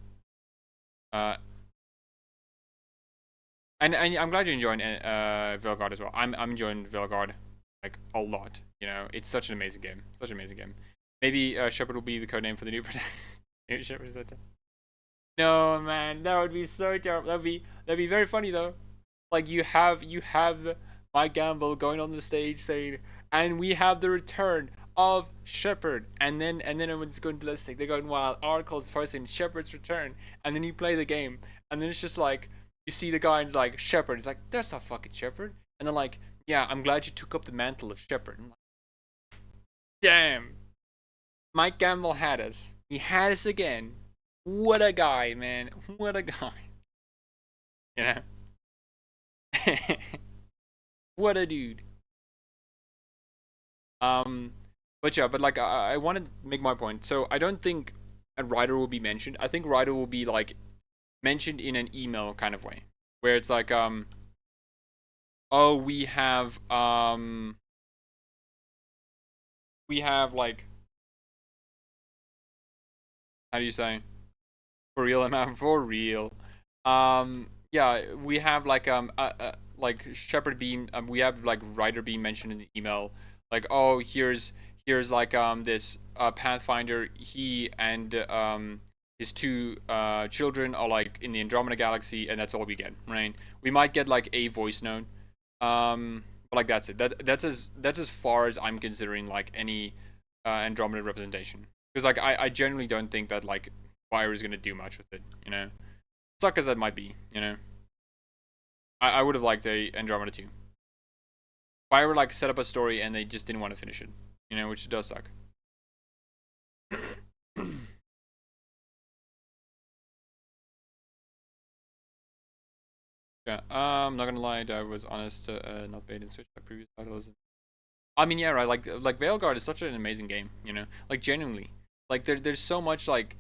And I'm glad you're enjoying Veilguard as well. I'm enjoying Veilguard like a lot. You know, it's such an amazing game. Such an amazing game. Maybe Shepard will be the codename for the new protagonist. Maybe Shepard is that. No man, that would be so terrible. That'd be very funny though. Like you have Mike Gamble going on the stage saying, and we have the return of Shepard, and then everyone's going ballistic. They're going wild. Articles posting Shepard's return, and then you play the game, and then it's just like you see the guy and it's like Shepard. It's like that's not fucking Shepard, and they're like, yeah, I'm glad you took up the mantle of Shepard. Like, damn. Mike Gamble had us. He had us again. What a guy, man. What a guy. You know? What a dude. But yeah, but like I want to make my point. So I don't think a writer will be mentioned. I think writer will be like mentioned in an email kind of way. Where it's like oh, we have like how do you say? For real, man, for real. Yeah, we have like Shepard being we have like Ryder being mentioned in the email. Like, oh, here's like this Pathfinder. He and his two children are like in the Andromeda galaxy, and that's all we get, right? We might get like a voice note. But like that's it. That's as far as I'm considering like any Andromeda representation. Because like I genuinely don't think that like Fire is gonna do much with it, you know. Suck as that might be, you know. I would have liked a Andromeda too. Bioware like set up a story and they just didn't want to finish it, you know, which does suck. Yeah, not gonna lie, I was honest, not bait and switch like previous titles. I mean, yeah, right. Like Veilguard is such an amazing game, you know. Like genuinely, like there's so much like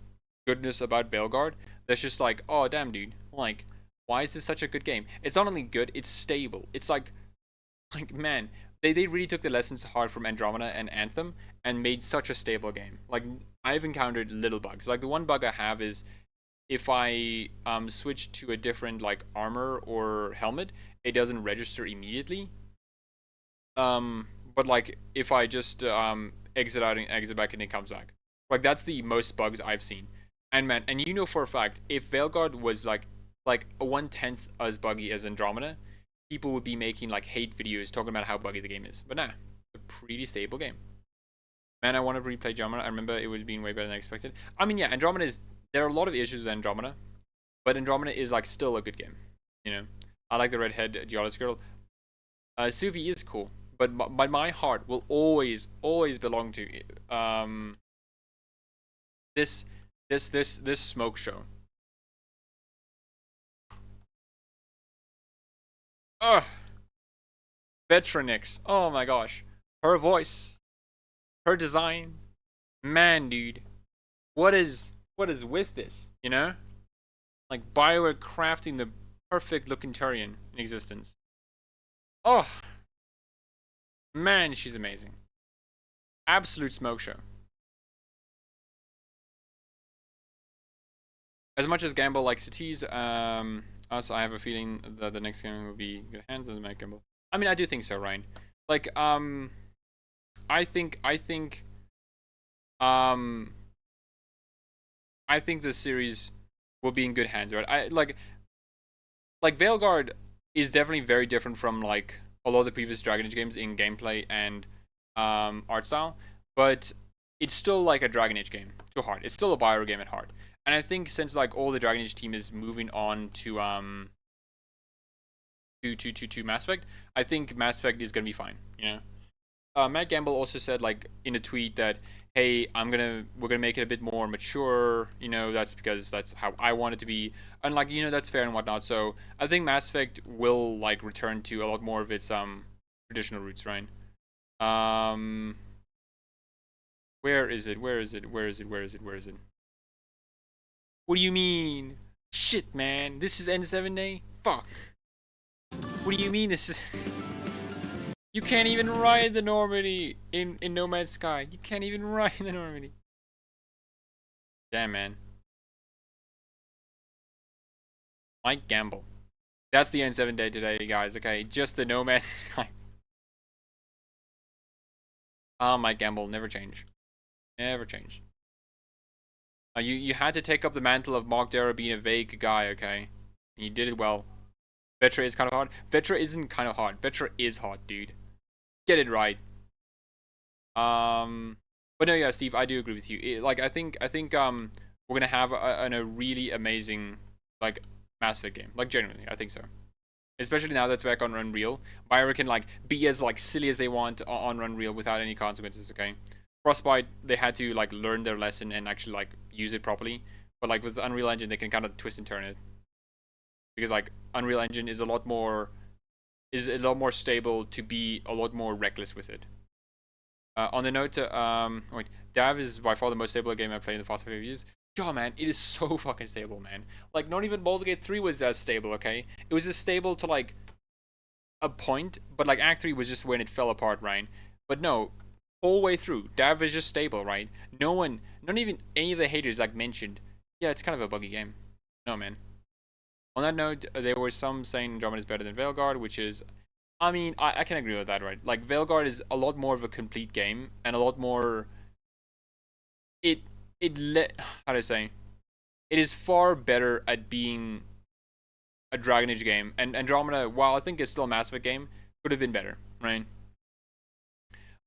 goodness about Veilguard that's just like, oh damn, dude. Like, why is this such a good game? It's not only good, it's stable. It's like man, they really took the lessons to heart from Andromeda and Anthem and made such a stable game. Like I've encountered little bugs. Like the one bug I have is if I switch to a different like armor or helmet, it doesn't register immediately. But like if I just exit out and exit back and it comes back, like that's the most bugs I've seen. And man, and you know for a fact, if Veilguard was like a 1/10 as buggy as Andromeda, people would be making like hate videos talking about how buggy the game is. But nah, it's a pretty stable game. Man, I want to replay Andromeda. I remember it was being way better than I expected. I mean, yeah, Andromeda is. There are a lot of issues with Andromeda, but Andromeda is like still a good game. You know, I like the redhead geologist girl. Suvi is cool, but my heart will always belong to this this smoke show. Ugh, Vetronix. Oh my gosh, her voice, her design, man, dude, what is with this? You know, like Bioware crafting the perfect looking Turian in existence. Oh man, she's amazing. Absolute smoke show. As much as Gamble likes to tease, also I have a feeling that the next game will be good hands on Mike Gamble. I mean, I do think so, Ryan. Like, I think, um, I think the series will be in good hands, right? Like Veilguard is definitely very different from like a lot of the previous Dragon Age games in gameplay and art style, but it's still like a Dragon Age game to heart. It's still a Bioware game at heart. And I think since like all the Dragon Age team is moving on to Mass Effect, I think Mass Effect is gonna be fine. You know, Matt Gamble also said like in a tweet that hey, we're gonna make it a bit more mature. You know, that's because that's how I want it to be, and like you know that's fair and whatnot. So I think Mass Effect will like return to a lot more of its traditional roots, right? Um, where is it? Where is it? Where is it? Where is it? Where is it? What do you mean? Shit, man. This is N7A? Fuck. What do you mean this is... You can't even ride the Normandy in No Man's Sky. You can't even ride the Normandy. Damn, man. Mike Gamble. That's the N7 day today, guys, okay? Just the No Man's Sky. Mike Gamble, never change. Never change. You had to take up the mantle of Mark Darrow being a vague guy, okay? And you did it well. Vetra is kind of hard. Vetra isn't kind of hard. Vetra is hard, dude. Get it right. But no, yeah, Steve, I do agree with you. I think we're gonna have a really amazing like Mass Effect game. Like genuinely, I think so. Especially now that's back on Unreal, Bioware can like be as like silly as they want on Unreal without any consequences. Okay, Frostbite they had to like learn their lesson and actually like use it properly. But like with the Unreal Engine, they can kind of twist and turn it because like Unreal Engine is a lot more stable to be a lot more reckless with it. On the note, wait, Dav is by far the most stable game I've played in the past 5 years. Yeah, man, it is so fucking stable, man. Like, not even Baldur's Gate 3 was as stable, okay? It was just stable to, like, a point, but, like, Act 3 was just when it fell apart, right? But no, whole way through, Dav is just stable, right? No one, not even any of the haters, like, mentioned, yeah, it's kind of a buggy game. No, man. On that note, there were some saying Andromeda is better than Veilguard, which is... I mean, I can agree with that, right? Like, Veilguard is a lot more of a complete game, and a lot more... How do I say? It is far better at being a Dragon Age game, and Andromeda, while I think it's still a Mass Effect game, could have been better, right?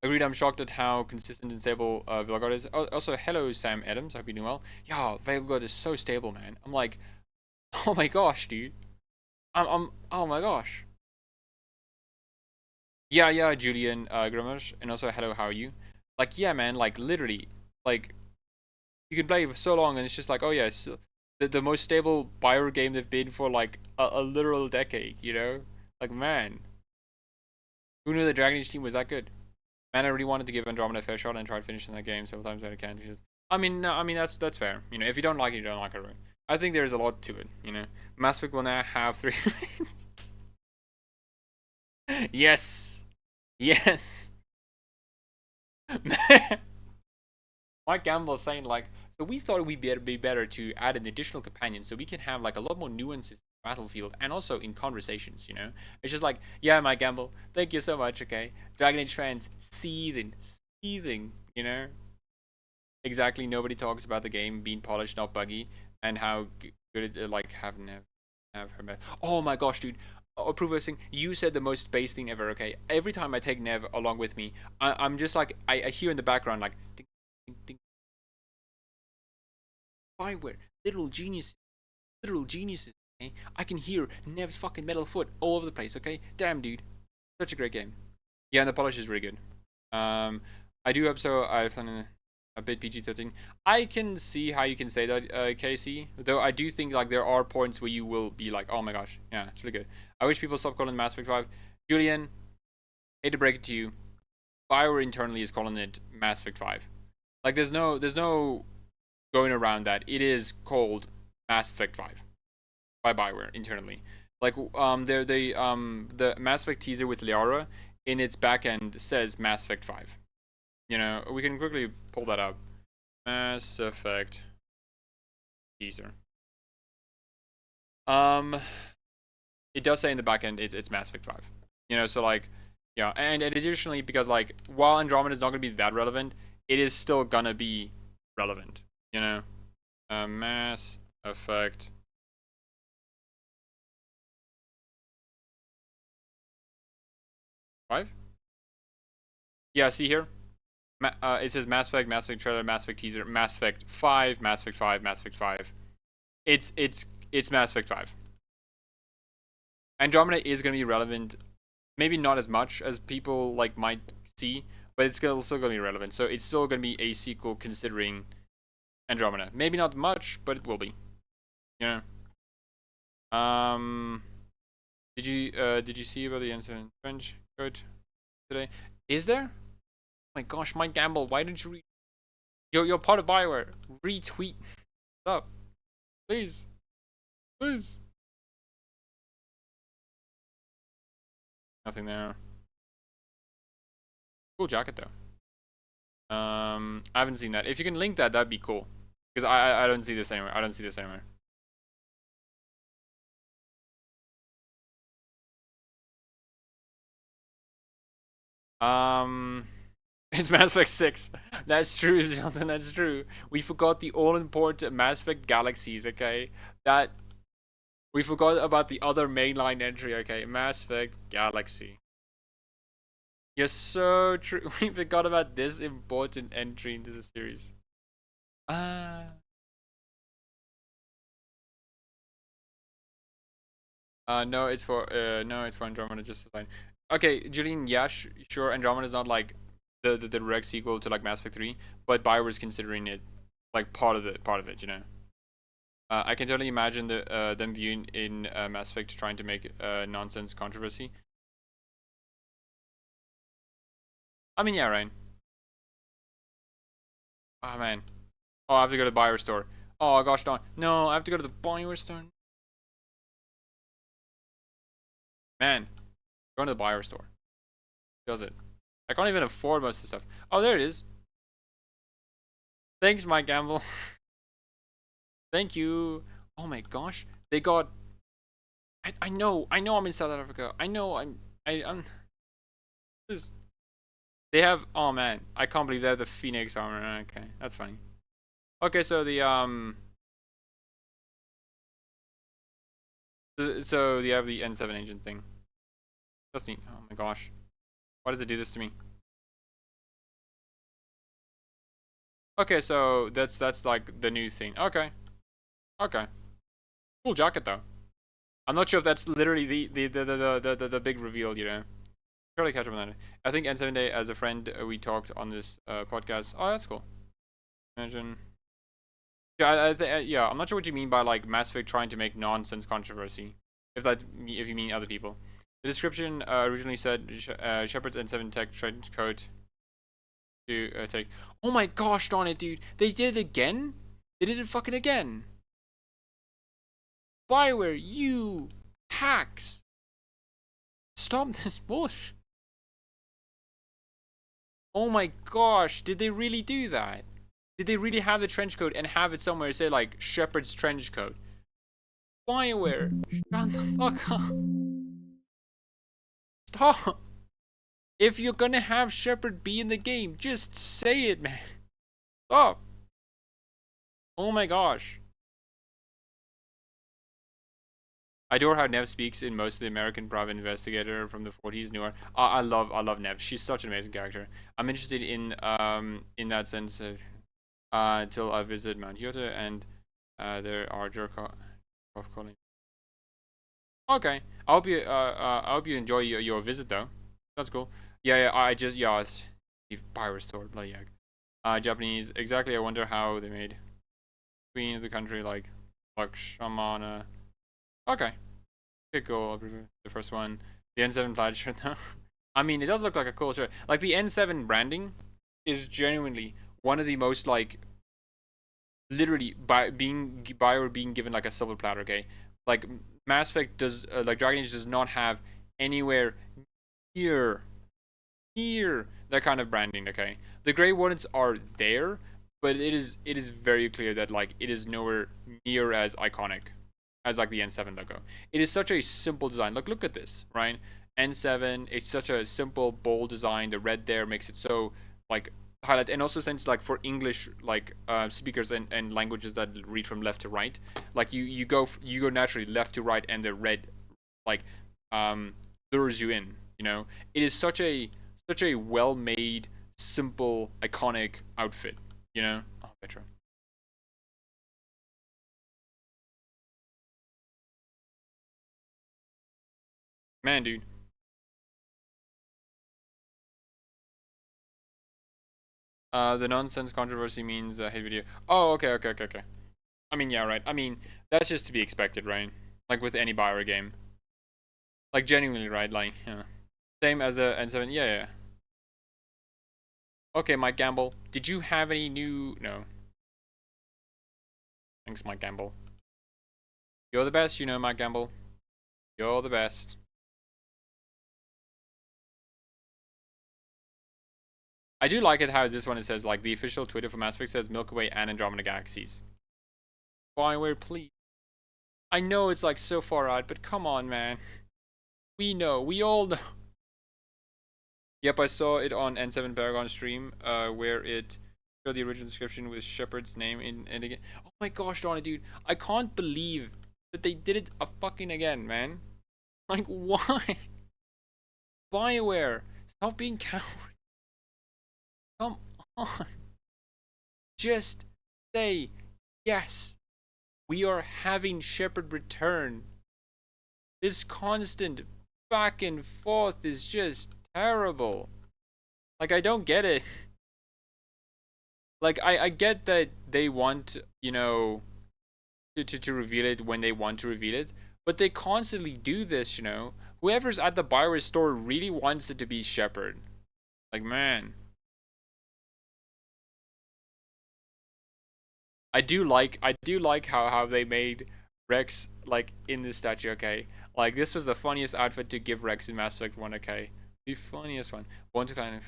Agreed, I'm shocked at how consistent and stable Veilguard is. Also, hello, Sam Adams, I hope you're doing well. Yeah, Veilguard is so stable, man. I'm like, oh my gosh, dude. Oh my gosh. Yeah, Julian, Grimash, and also hello, how are you? Like, yeah, man, like literally, like you can play for so long, and it's just like, oh yeah, it's the most stable Bioware game they've been for like a literal decade, you know? Like, man, who knew the Dragon Age team was that good? Man, I really wanted to give Andromeda a fair shot and try finishing that game several times that I can. Just, I mean, no, I mean that's fair. You know, if you don't like it, you don't like it. Right? I think there's a lot to it. You know, Mass Effect will now have 3. Yes, yes. Mike Gamble is saying like, so we thought it would be better to add an additional companion so we can have like a lot more nuances in the battlefield and also in conversations, you know? It's just like, yeah, Mike Gamble, thank you so much, okay? Dragon Age fans seething, seething, you know? Exactly, nobody talks about the game being polished, not buggy, and how good it, like, have her. Oh my gosh, dude. Approve you said the most base thing ever, okay? Every time I take Nev along with me, I'm just like, I hear in the background, like, ding, ding, ding. Bioware, literal geniuses, literal geniuses, okay? I can hear Nev's fucking metal foot all over the place, okay? Damn, dude. Such a great game. Yeah, and the polish is really good. I do hope so. I've done a bit PG-13. I can see how you can say that, Casey. Though I do think like there are points where you will be like, oh my gosh, yeah, it's really good. I wish people stop calling Mass Effect 5. Julian, hate to break it to you, Bioware internally is calling it Mass Effect 5. Like there's no going around that. It is called Mass Effect 5 by Bioware internally. Like the Mass Effect teaser with Liara in its backend says Mass Effect 5. You know, we can quickly pull that up. Mass Effect teaser. It does say in the backend it's Mass Effect 5. You know, so like, yeah, and additionally because like while Andromeda is not gonna be that relevant, it is still gonna be relevant. You know, Mass Effect 5. Yeah, see here. It says Mass Effect trailer, Mass Effect teaser, Mass Effect 5, Mass Effect 5, Mass Effect 5. It's Mass Effect 5. Andromeda is going to be relevant, maybe not as much as people like might see, but it's still going to be relevant. So it's still going to be a sequel considering Andromeda. Maybe not much, but it will be. You know. Did you see about the incident French code today? Is there? Oh my gosh, Mike Gamble, why didn't you read? You're part of Bioware. Retweet. What's up? Please. Please. Nothing there. Cool jacket though. I haven't seen that. If you can link that, that'd be cool. Because I don't see this anywhere. I don't see this anywhere. It's Mass Effect 6. That's true, Jonathan. That's true. We forgot the all-important Mass Effect Galaxies. Okay, that we forgot about the other mainline entry. Okay, Mass Effect Galaxy. You're so true. We forgot about this important entry into the series. No, it's for Andromeda just fine. Okay, Julian, yeah, sure. Andromeda is not like the direct sequel to like Mass Effect 3, but Bioware is considering it like part of it, you know. I can totally imagine them viewing in Mass Effect trying to make nonsense controversy. I mean, yeah, right. Oh man. Oh, I have to go to the Bioware store. Oh gosh darn. No, I have to go to the Bioware store. Man, going to the Bioware store. Does it? I can't even afford most of the stuff. Oh, there it is. Thanks, Mike Gamble. Thank you. Oh my gosh, they got. I know I'm in South Africa. I know I'm. This. They have. Oh man, I can't believe they have the Phoenix armor. Okay, that's funny. Okay, so so you have the N7 engine thing. That's neat. Oh my gosh, why does it do this to me? Okay, so that's like the new thing. Okay, okay, cool jacket though. I'm not sure if that's literally the big reveal, you know. try to catch up on that. I think N7 Day, as a friend, we talked on this podcast. Oh, that's cool. Imagine. Yeah, yeah. I'm not sure what you mean by like Mass Effect trying to make nonsense controversy. If you mean other people. The description originally said Shepard's N7 tech trench coat to take. Oh my gosh, darn it, dude! They did it again. They did it fucking again. Bioware, you hacks! Stop this bullshit. Oh my gosh, did they really do that? Did they really have the trench coat and have it somewhere say like Shepard's trench coat? Bioware, shut the fuck up. Stop. If you're gonna have Shepard be in the game, just say it, man. Stop. Oh my gosh. I adore how Nev speaks in most of the American private investigator from the 40s newer. I love Nev. She's such an amazing character. I'm interested in that sense until I visit Mount Yota and there are jerk off calling. Okay, I hope you enjoy your visit though. That's cool. Yeah, it's Pirate Store, bloody heck. Japanese, exactly. I wonder how they made Queen of the country like Shamana. Okay. Okay, cool. The first one. The N7 plaid shirt though. I mean, it does look like a cool shirt. Like the N7 branding is genuinely one of the most like literally Bioware being given like a silver platter, okay? Like Mass Effect does like Dragon Age does not have anywhere near that kind of branding, okay? The Grey Wardens are there, but it is very clear that like it is nowhere near as iconic as like the N7 logo. It is such a simple design. Look at this, right? N7, it's such a simple, bold design. The red there makes it so like highlight, and also since like for English like speakers and languages that read from left to right, like you go naturally left to right, and the red like lures you in. You know, it is such a well made, simple, iconic outfit. You know, oh, Petra. Man, dude. The nonsense controversy means hate video. Oh, okay. I mean, yeah, right. I mean, that's just to be expected, right? Like with any Bioware game. Like genuinely, right? Like, yeah. Same as the N7. Yeah. Okay, Mike Gamble. Did you have any new? No. Thanks, Mike Gamble. You're the best, you know, Mike Gamble. You're the best. I do like it how this one it says like the official Twitter for Mass Effect says Milky Way and Andromeda galaxies. Bioware, please. I know it's like so far out, but come on, man. We know. We all know. Yep, I saw it on N7 Paragon stream, where it showed the original description with Shepard's name in and again. Oh my gosh, darn it, dude! I can't believe that they did it a fucking again, man. Like, why? Bioware, stop being coward. Come on. Just say yes. We are having Shepard return. This constant back and forth is just terrible. Like, I don't get it. Like, I get that they want, you know, to reveal it when they want to reveal it, but they constantly do this, you know. Whoever's at the Bioware store really wants it to be Shepard. Like, man. I do like how they made Rex like in this statue, okay? Like this was the funniest outfit to give Rex in Mass Effect 1, okay? The funniest one. One to kind of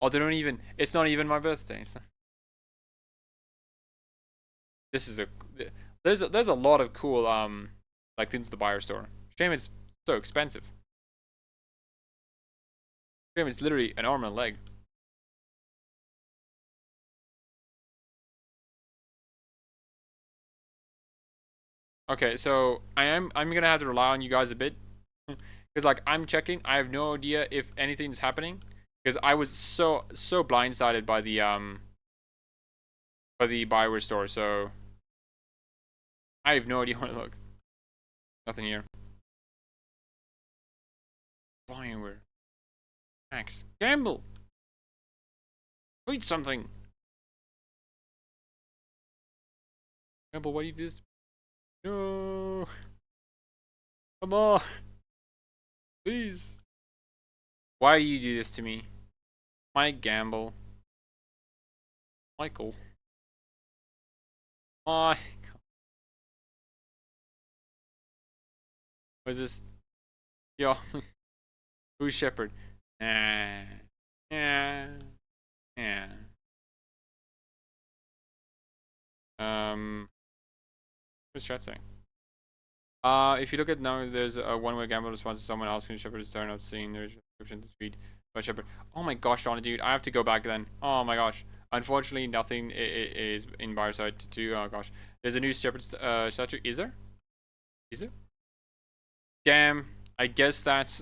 oh, they don't even it's not even my birthday. So. This is a there's a lot of cool like things at the buyer store. Shame it's so expensive. Shame it's literally an arm and a leg. Okay, so I'm gonna have to rely on you guys a bit, because like I'm checking. I have no idea if anything's happening, because I was so blindsided by the Bioware store. So I have no idea where to look. Nothing here. Bioware. Max. Gamble. Tweet something. Gamble, why do you do this? No. Come on. Please. Why do you do this to me? Mike Gamble. Michael. What is this? Yo. Who's Shepherd? Yeah. Yeah. Yeah. What's chat saying? If you look at now, there's a one-way gamble response to someone asking Shepherd to start not seeing their description to tweet about Shepherd. Oh my gosh, Donna, dude, I have to go back then. Oh my gosh. Unfortunately, nothing is in buyer side to do. Oh gosh. There's a new Shepherd statue. Is there? Is there? Damn. I guess that's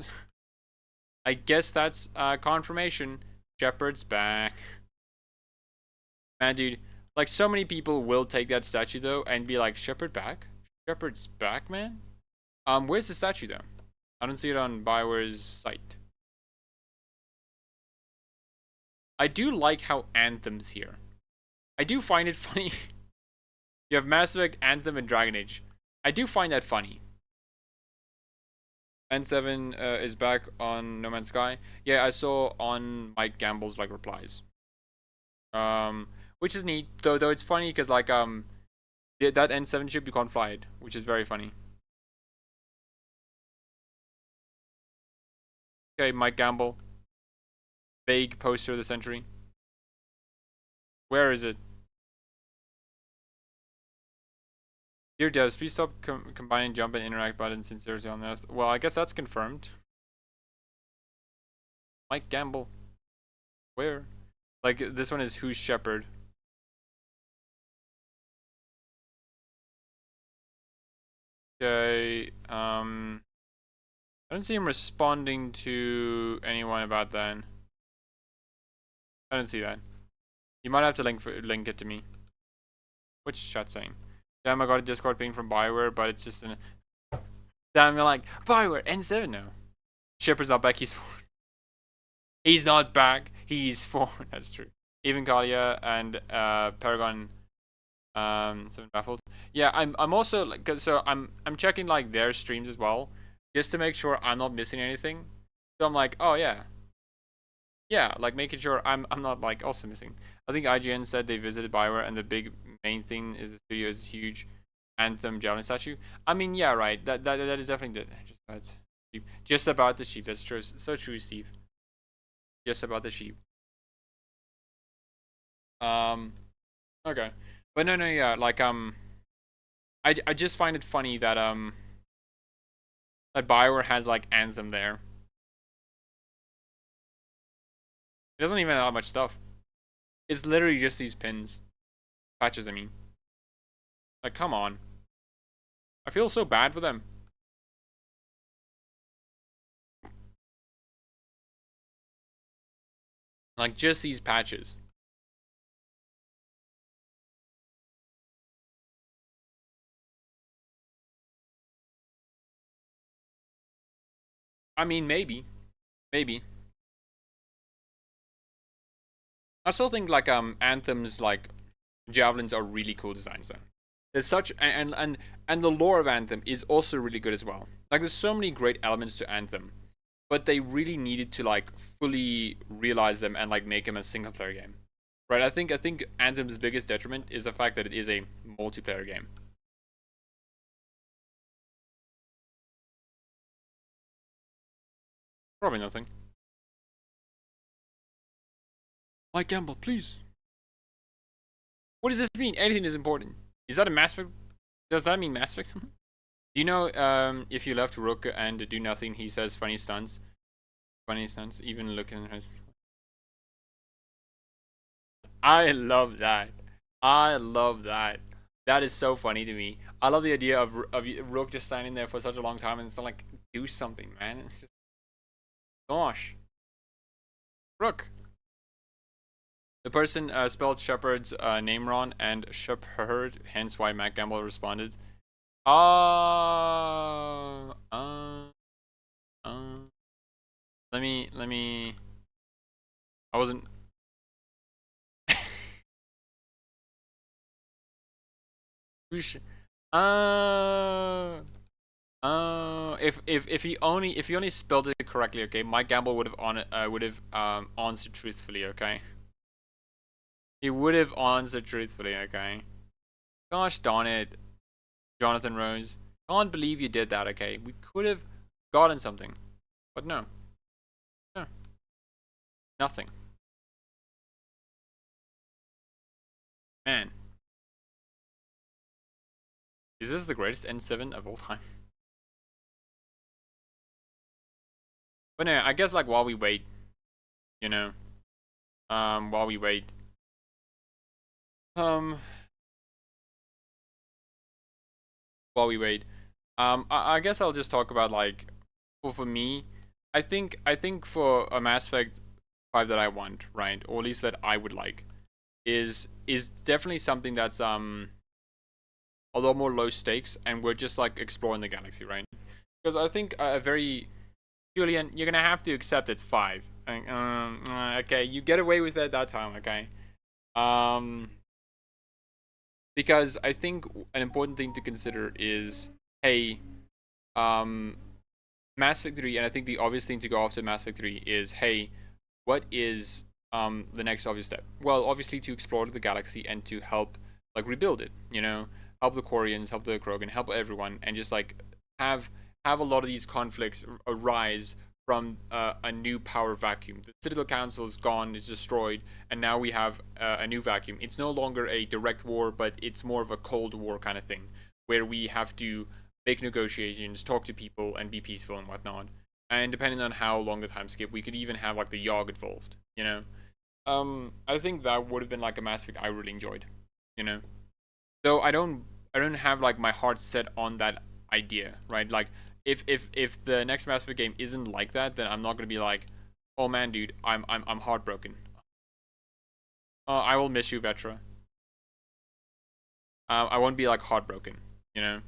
confirmation. Shepherd's back. Man, dude. Like, so many people will take that statue, though, and be like, Shepherd back? Shepherd's back, man? Where's the statue, though? I don't see it on Bioware's site. I do like how Anthem's here. I do find it funny. You have Mass Effect, Anthem, and Dragon Age. I do find that funny. N7 is back on No Man's Sky. Yeah, I saw on Mike Gamble's, like, replies. Which is neat, though it's funny because, like, that N7 ship you can't fly it, which is very funny. Okay, Mike Gamble. Vague poster of the century. Where is it? Dear devs, please stop combining jump and interact buttons sincerely on this. Well, I guess that's confirmed. Mike Gamble. Where? Like, this one is Who's Shepherd. Okay, I don't see him responding to anyone about that. I don't see that. You might have to link it to me. What's chat saying? Damn, I got a Discord ping from Bioware, but it's just an. Damn, you're like, Bioware, N7 now. Shepherd's not back, he's 4. He's not back, he's 4. That's true. Even Kalia and Paragon 7 baffled. Yeah, I'm also like, so I'm checking like their streams as well, just to make sure I'm not missing anything. So I'm like, oh yeah. Yeah, like making sure I'm not like also missing. I think IGN said they visited Bioware and the big main thing is the studio is huge Anthem Javelin statue. I mean, yeah, right. That is definitely just about the sheep. That's true. So true, Steve. Just about the sheep. Okay. But no, yeah, like I just find it funny that that Bioware has like Anthem there. It doesn't even have much stuff. It's literally just these pins. Patches, I mean. Like, come on. I feel so bad for them. Like, just these patches. I mean, maybe. Maybe. I still think, like, Anthem's, like, javelins are really cool designs, though. There's such, and the lore of Anthem is also really good as well. Like, there's so many great elements to Anthem, but they really needed to like fully realize them and like make them a single player game, right? I think Anthem's biggest detriment is the fact that it is a multiplayer game. Probably nothing. Mike Gamble, please. What does this mean? Anything is important. Is that a Mass Effect? Does that mean Mass Effect? Do you know if you left Rook and do nothing, he says funny stunts? Funny stunts, even looking at his. I love that. I love that. That is so funny to me. I love the idea of Rook just standing there for such a long time and it's not like, do something, man. It's just, gosh. Rook. The person spelled Shepard's name wrong and Shepherd, hence why Matt Gamble responded. Let me. I wasn't. Who's- Uh. If he only spelled it correctly, okay, Mike Gamble would have answered truthfully, okay. He would have answered truthfully, okay. Gosh darn it, Jonathan Rose. Can't believe you did that, okay. We could have gotten something, but no, no, nothing. Man, is this the greatest N7 of all time? But no, I guess like while we wait, you know, while we wait, um, while we wait, I guess I'll just talk about like, well, for me, I think for a Mass Effect 5 that I want, right, or at least that I would like, is definitely something that's a lot more low stakes, and we're just like exploring the galaxy, right? Because I think a very Julian, you're gonna have to accept it's 5. Okay, you get away with it that time, okay? Um, because I think an important thing to consider is, hey, um, Mass Effect 3, and I think the obvious thing to go after Mass Effect 3 is, hey, what is the next obvious step? Well, obviously to explore the galaxy and to help like rebuild it, you know, help the Quarians, help the Krogan, help everyone, and just like have have a lot of these conflicts arise from a new power vacuum. The Citadel Council is gone, it's destroyed, and now we have a new vacuum. It's no longer a direct war, but it's more of a Cold War kind of thing, where we have to make negotiations, talk to people, and be peaceful and whatnot. And depending on how long the time skip, we could even have like the Yogg involved, you know. I think that would have been like a Mass Effect I really enjoyed, you know. So I don't have like my heart set on that idea, right? Like if the next Mass Effect game isn't like that, then I'm not gonna be like, oh man, dude, I'm heartbroken. I will miss you, Vetra. I won't be like heartbroken, you know.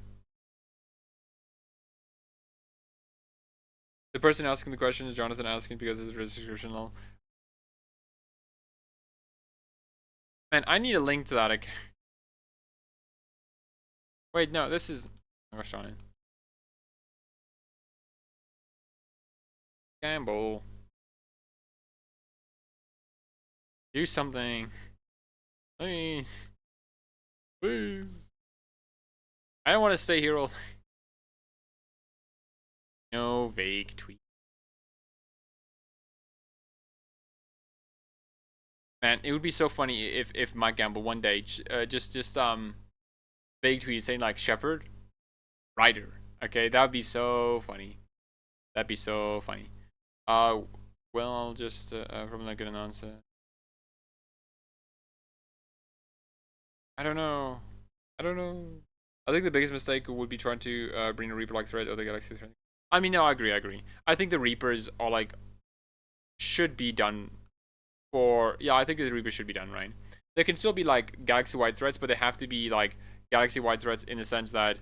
The person asking the question is Jonathan asking because it's a subscription low. Man, I need a link to that. Wait, no, this is. Oh gosh darn it. Gamble. Do something. Please. Please. I don't want to stay here all. No vague tweet. Man, it would be so funny if Mike Gamble one day just vague tweet saying like Shepard, writer. Okay, that would be so funny. That'd be so funny. Uh, well, I'll just probably not get an answer. I don't know. I don't know. I think the biggest mistake would be trying to bring a Reaper like threat or the Galaxy threat. I mean, no, I agree. I agree. I think the Reapers are like should be done for. Yeah, I think the Reapers should be done right. There can still be like galaxy-wide threats, but they have to be like galaxy-wide threats in the sense that,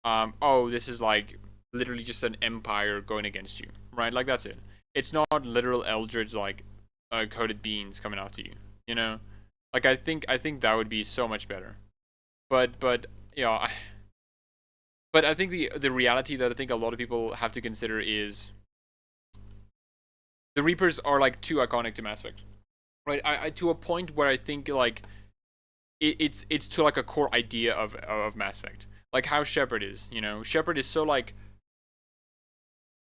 oh, this is like literally just an empire going against you, right? Like that's it. It's not literal eldritch like coated beings coming after you. You know, like I think that would be so much better. But you know, but I think the reality that I think a lot of people have to consider is the Reapers are like too iconic to Mass Effect, right? I to a point where I think like it's to like a core idea of Mass Effect, like how Shepard is. You know, Shepard is so like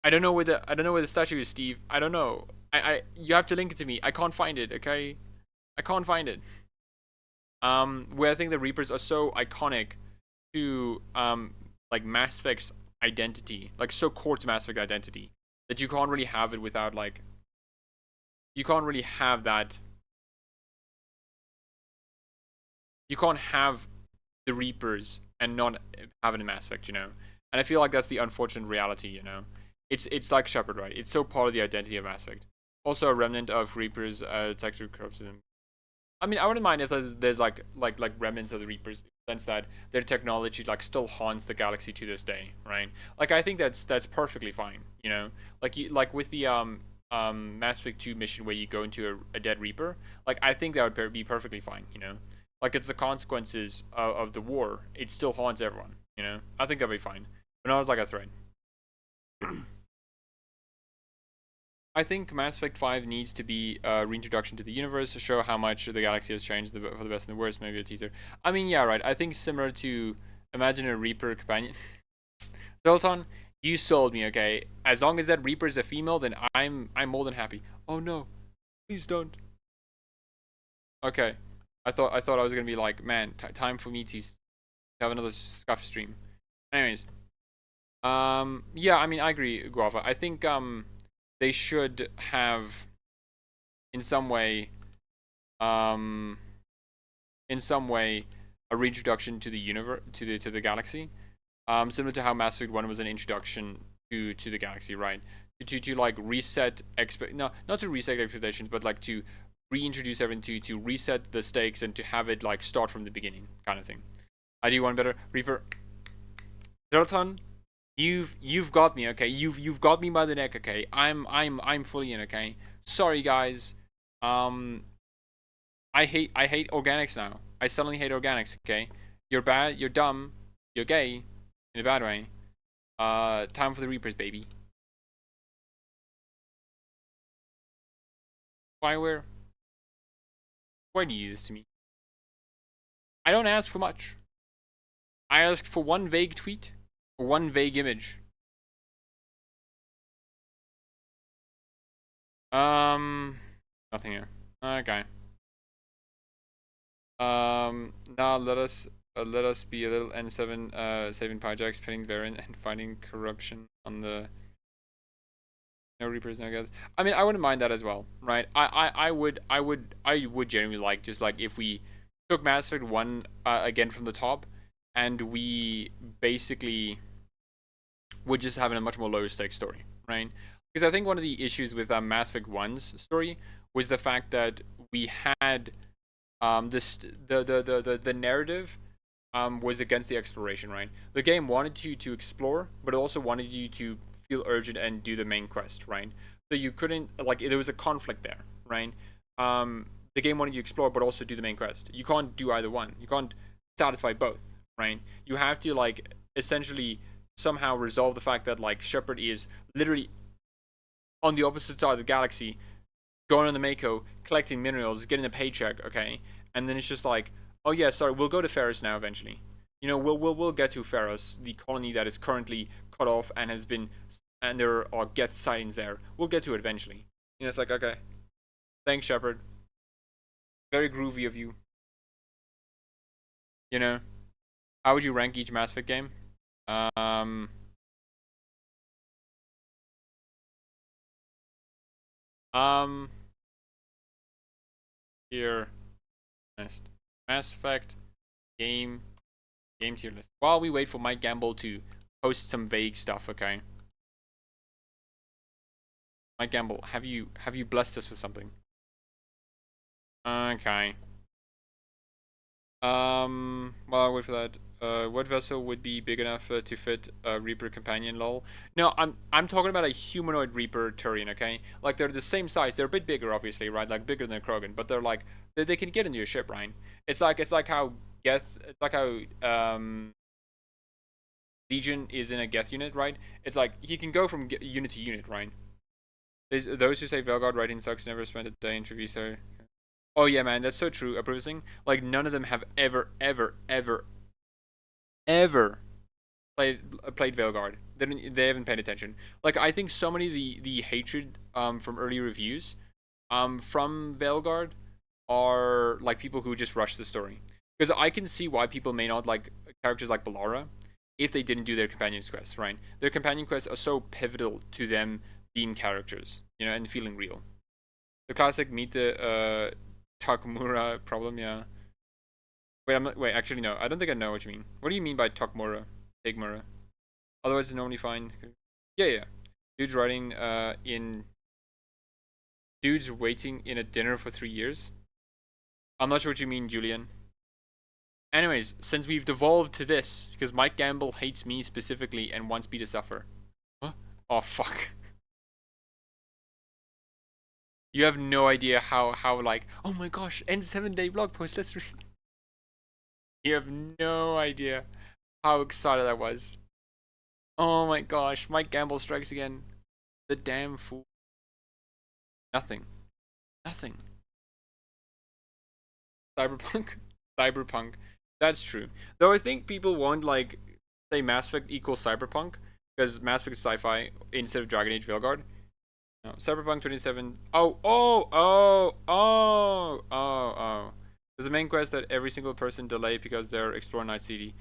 I don't know where the statue is, Steve. I don't know. I you have to link it to me. I can't find it. Okay, I can't find it. Where I think the Reapers are so iconic to like Mass Effect's identity, like so core to Mass Effect identity that you can't really have it without like you can't really have that. You can't have the Reapers and not have it in Mass Effect, you know. And I feel like that's the unfortunate reality, you know. It's like Shepard, right? It's so part of the identity of Mass Effect. Also, a remnant of Reapers texture corruption. I mean, I wouldn't mind if there's like remnants of the Reapers, in the sense that their technology like still haunts the galaxy to this day, right? Like I think that's perfectly fine, you know. Like with the Mass Effect 2 mission where you go into a dead Reaper, like I think that would be perfectly fine, you know? Like it's the consequences of the war. It still haunts everyone, you know? I think that'd be fine. But not as like a threat. I think Mass Effect 5 needs to be a reintroduction to the universe to show how much the galaxy has changed for the best and the worst, maybe a teaser. I mean, yeah, right. I think similar to imagine a Reaper companion. Zoltan, you sold me, okay? As long as that Reaper is a female, then I'm more than happy. Oh no. Please don't. Okay. I thought I was gonna be like, man, time for me to have another scuff stream. Anyways. Yeah, I mean I agree, Guava. I think they should have in some way um in some way a reintroduction to the universe to the galaxy. Similar to how Mass Effect 1 was an introduction to the galaxy, right? To like reset not to reset expectations, but like to reintroduce everything to reset the stakes and to have it like start from the beginning kind of thing. I do one better. Reaper Zerton, you've got me, okay? You've got me by the neck, okay? I'm fully in, okay? Sorry guys. I hate organics now. I suddenly hate organics, okay? You're bad, you're dumb, you're gay, in a bad way. Time for the Reapers, baby. Why do you do this to me? I don't ask for much. I asked for one vague tweet or one vague image. Nothing here. Okay. Now let us be a little N7 saving projects, pinning variant and finding corruption on the no Reapers, no guys. I mean I wouldn't mind that as well, right? I would genuinely like just like if we took Mass Effect 1 again from the top and we basically would just have a much more low stakes story, right? Because I think one of the issues with Mass Effect 1's story was the fact that we had the narrative was against the exploration, right? The game wanted you to explore, but it also wanted you to feel urgent and do the main quest, right? So you couldn't like there was a conflict there, right? The game wanted you to explore, but also do the main quest. You can't do either one. You can't satisfy both, right? You have to like essentially somehow resolve the fact that like Shepard is literally on the opposite side of the galaxy, going on the Mako, collecting minerals, getting a paycheck, okay? And then it's just like, oh yeah, sorry, we'll go to Ferris now eventually. You know, we'll get to Ferris, the colony that is currently cut off and has been, and there are Geth sightings there. We'll get to it eventually. You know, it's like, okay, thanks, Shepard. Very groovy of you. You know, how would you rank each Mass Effect game? Um, um, here, list. Mass Effect game tier list. While we wait for Mike Gamble to post some vague stuff, okay? Mike Gamble, have you blessed us with something? Okay. While I wait for that, what vessel would be big enough to fit a Reaper companion? Lol. No, I'm talking about a humanoid Reaper Turian. Okay, like they're the same size. They're a bit bigger, obviously, right? Like bigger than a Krogan, but they're like they can get into your ship, right? It's like how Geth, it's like how Legion is in a Geth unit, right? It's like he can go from unit to unit, right? There's those who say Veilguard writing sucks. Never spent a day in Treviso. Oh yeah, man, that's so true. Approving, like none of them have ever played Veilguard. They haven't paid attention. Like I think so many of the hatred from early reviews from Veilguard are like people who just rush the story. Because I can see why people may not like characters like Balara if they didn't do their companion quests, right? Their companion quests are so pivotal to them being characters, you know, and feeling real. The classic meet the Takumura problem, yeah. Wait, actually no. I don't think I know what you mean. What do you mean by Takumura? Tagmura? Otherwise it's normally fine. Yeah. Dude's writing in dude's waiting in a dinner for 3 years. I'm not sure what you mean, Julian. Anyways, since we've devolved to this, because Mike Gamble hates me specifically and wants me to suffer. Huh? Oh fuck. You have no idea how like, oh my gosh, end 7-day blog post, let's read. You have no idea how excited I was. Oh my gosh, Mike Gamble strikes again. The damn fool. Nothing. Nothing. Cyberpunk. Cyberpunk. That's true. Though I think people won't like say Mass Effect equals Cyberpunk because Mass Effect is sci-fi instead of Dragon Age Veilguard. No, Cyberpunk 27. Oh. There's a main quest that every single person delayed because they're exploring Night City.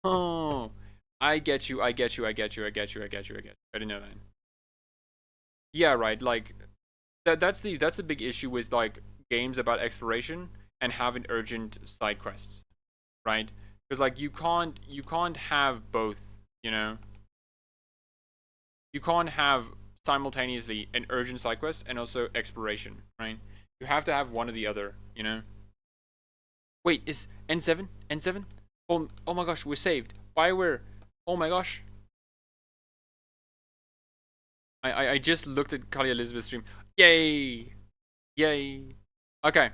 Oh, I get you. I didn't know that. Yeah, right. Like that's the big issue with like games about exploration and having urgent side quests, right? Because like you can't have both, you know. You can't have simultaneously an urgent side quest and also exploration, right? You have to have one or the other, you know. Wait, is N7? N7? Oh my gosh, we're saved. Bioware. Oh my gosh. I just looked at Kali Elizabeth's stream. Yay! Yay! Okay.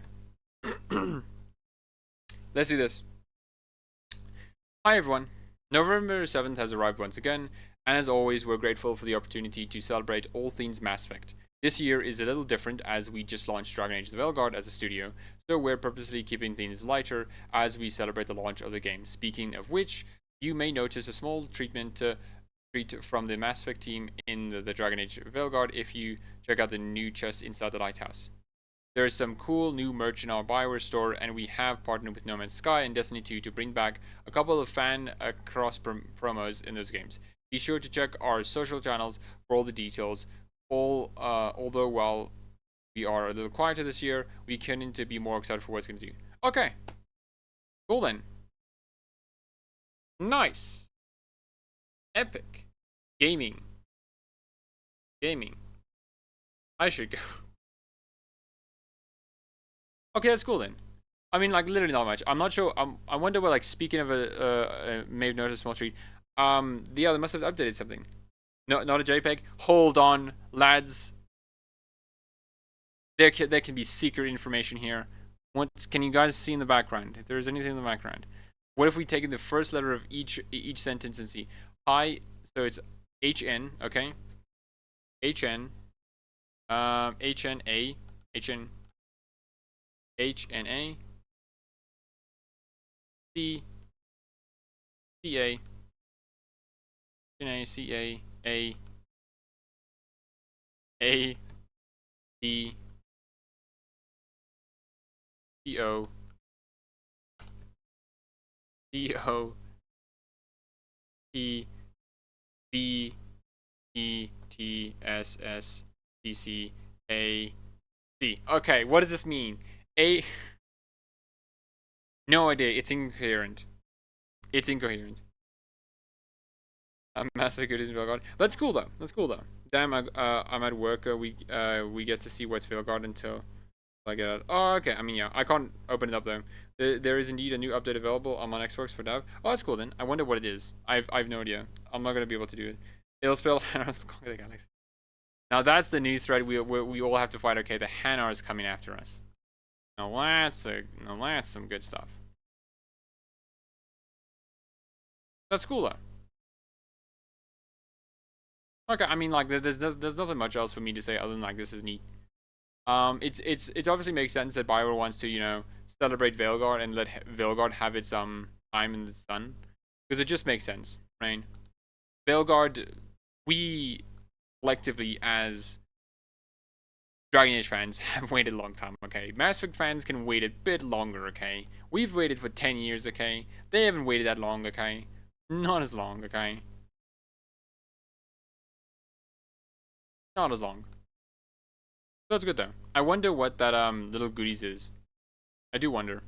Let's do this. Hi everyone. November 7th has arrived once again, and as always, we're grateful for the opportunity to celebrate all things Mass Effect. This year is a little different as we just launched Dragon Age Veilguard as a studio, so we're purposely keeping things lighter as we celebrate the launch of the game. Speaking of which, you may notice a small treat from the Mass Effect team in the Dragon Age Veilguard if you check out the new chest inside the lighthouse. There is some cool new merch in our Bioware store, and we have partnered with No Man's Sky and Destiny 2 to bring back a couple of fan cross promos in those games. Be sure to check our social channels for all the details. Although while we are a little quieter this year, we couldn't be more excited for what it's going to do. Okay, cool then. Nice, epic, gaming. I should go. Okay, that's cool then. I mean, like literally not much. I'm not sure. I wonder what, like, speaking of may have noticed a small treat. They must have updated something. No, not a JPEG. Hold on, lads. There can be secret information here. What can you guys see in the background? If there's anything in the background, what if we take in the first letter of each sentence and see? Hi. So it's HN. Okay. HN. HNA. HN. HNA. C. CA. CA. A. B. CO. CO. T. B. E. T. S. S. C. C. A. C. Okay, what does this mean? A. No idea. It's incoherent. Massive goodies in Veilguard. That's cool though. Damn, I'm at work. We get to see what's Veilguard until I get out. Oh, okay. I mean, yeah, I can't open it up though. There is indeed a new update available on my Xbox for dev. Oh, that's cool then. I wonder what it is. I've no idea. I'm not gonna be able to do it. It'll spell Hanar's Conquer the Galaxy. Now that's the new thread we all have to fight. Okay, the Hanar is coming after us. Now that's some good stuff. That's cool though. Okay, I mean, like, there's nothing much else for me to say other than like this is neat. It obviously makes sense that Bioware wants to, you know, celebrate Veilguard and let Veilguard have its time in the sun, because it just makes sense, right? Veilguard, we collectively as Dragon Age fans have waited a long time. Okay, Mass Effect fans can wait a bit longer. Okay, we've waited for 10 years. Okay, they haven't waited that long. Okay, not as long. Okay. Not as long. That's good though. I wonder what that little goodies is. I do wonder.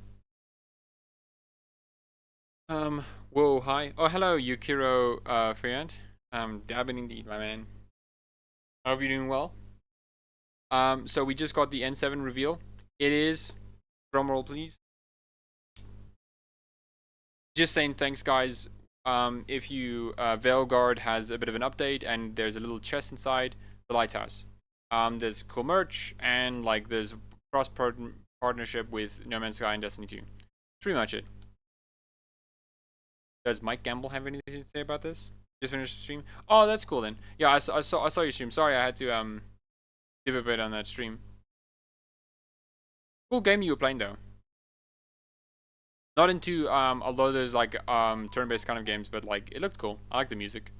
Whoa, hi. Oh, hello, Yukiro Friant. Dabbing indeed, my man. I hope you're doing well. So we just got the N7 reveal. It is, drumroll please. Just saying thanks, guys. If you Veilguard has a bit of an update and there's a little chest inside the lighthouse. There's cool merch, and like there's cross partnership with No Man's Sky and Destiny 2. That's pretty much it. Does Mike Gamble have anything to say about this? Just finished the stream. Oh, that's cool then. Yeah, I saw your stream. Sorry, I had to give a bit on that stream. Cool game you were playing though. Not into a lot of those like turn-based kind of games, but like it looked cool. I like the music.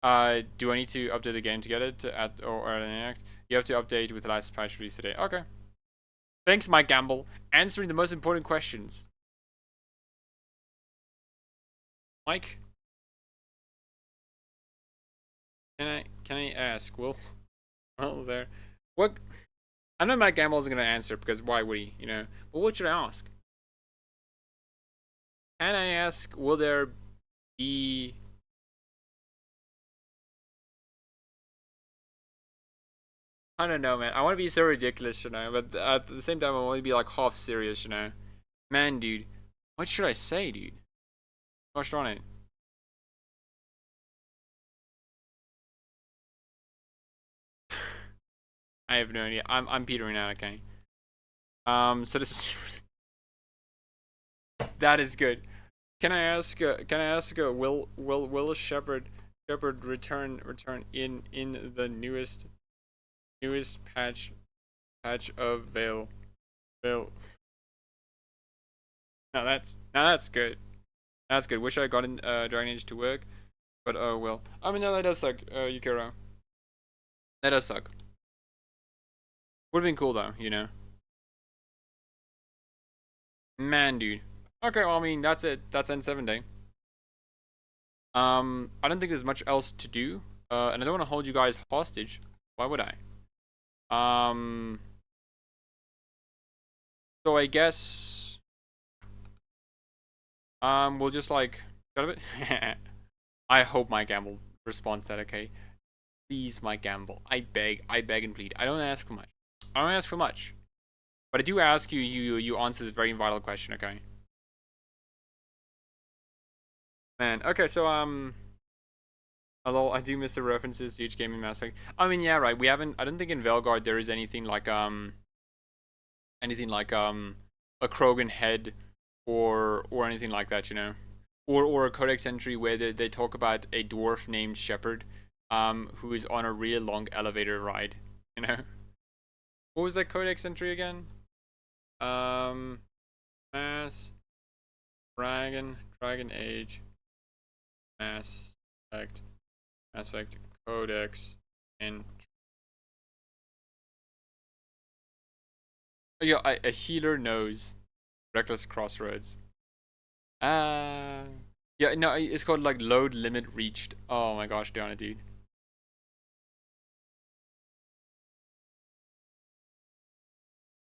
Do I need to update the game to get it or enact? You have to update with the last patch release today. Okay. Thanks, Mike Gamble, answering the most important questions. Mike, can I ask? Well, there. What? I know Mike Gamble isn't gonna answer because why would he? You know. But what should I ask? Can I ask? Will there be? I don't know, man. I want to be so ridiculous, you know, but at the same time, I want to be like half serious, you know. Man, dude, what should I say, dude? Gosh darn it. I have no idea. I'm petering out, okay. So this is that is good. Can I ask? Will Shepard return in the newest patch of Veil? No, that's good. That's good. Wish I got in Dragon Age to work, but oh well. I mean, no, that does suck, Yukiro. That does suck. Would've been cool though, you know. Man, dude. Okay, well, I mean, that's it. That's N7 day. I don't think there's much else to do. And I don't want to hold you guys hostage. Why would I? So I guess we'll just like got a bit. I hope my Gamble responds that okay. Please, my Gamble. I beg and plead. I don't ask for much. I don't ask for much. But I do ask you you answer this very vital question, okay? Man, okay, so although I do miss the references to each game in Mass Effect. I mean, yeah, right. We haven't. I don't think in Veilguard there is anything like a Krogan head or anything like that, you know, or a codex entry where they talk about a dwarf named Shepard, who is on a real long elevator ride, you know. What was that codex entry again? Mass Dragon Age Mass Effect Codex and oh, yeah, a healer knows Reckless Crossroads. Yeah, no, it's called like load limit reached. Oh my gosh, darn it, dude.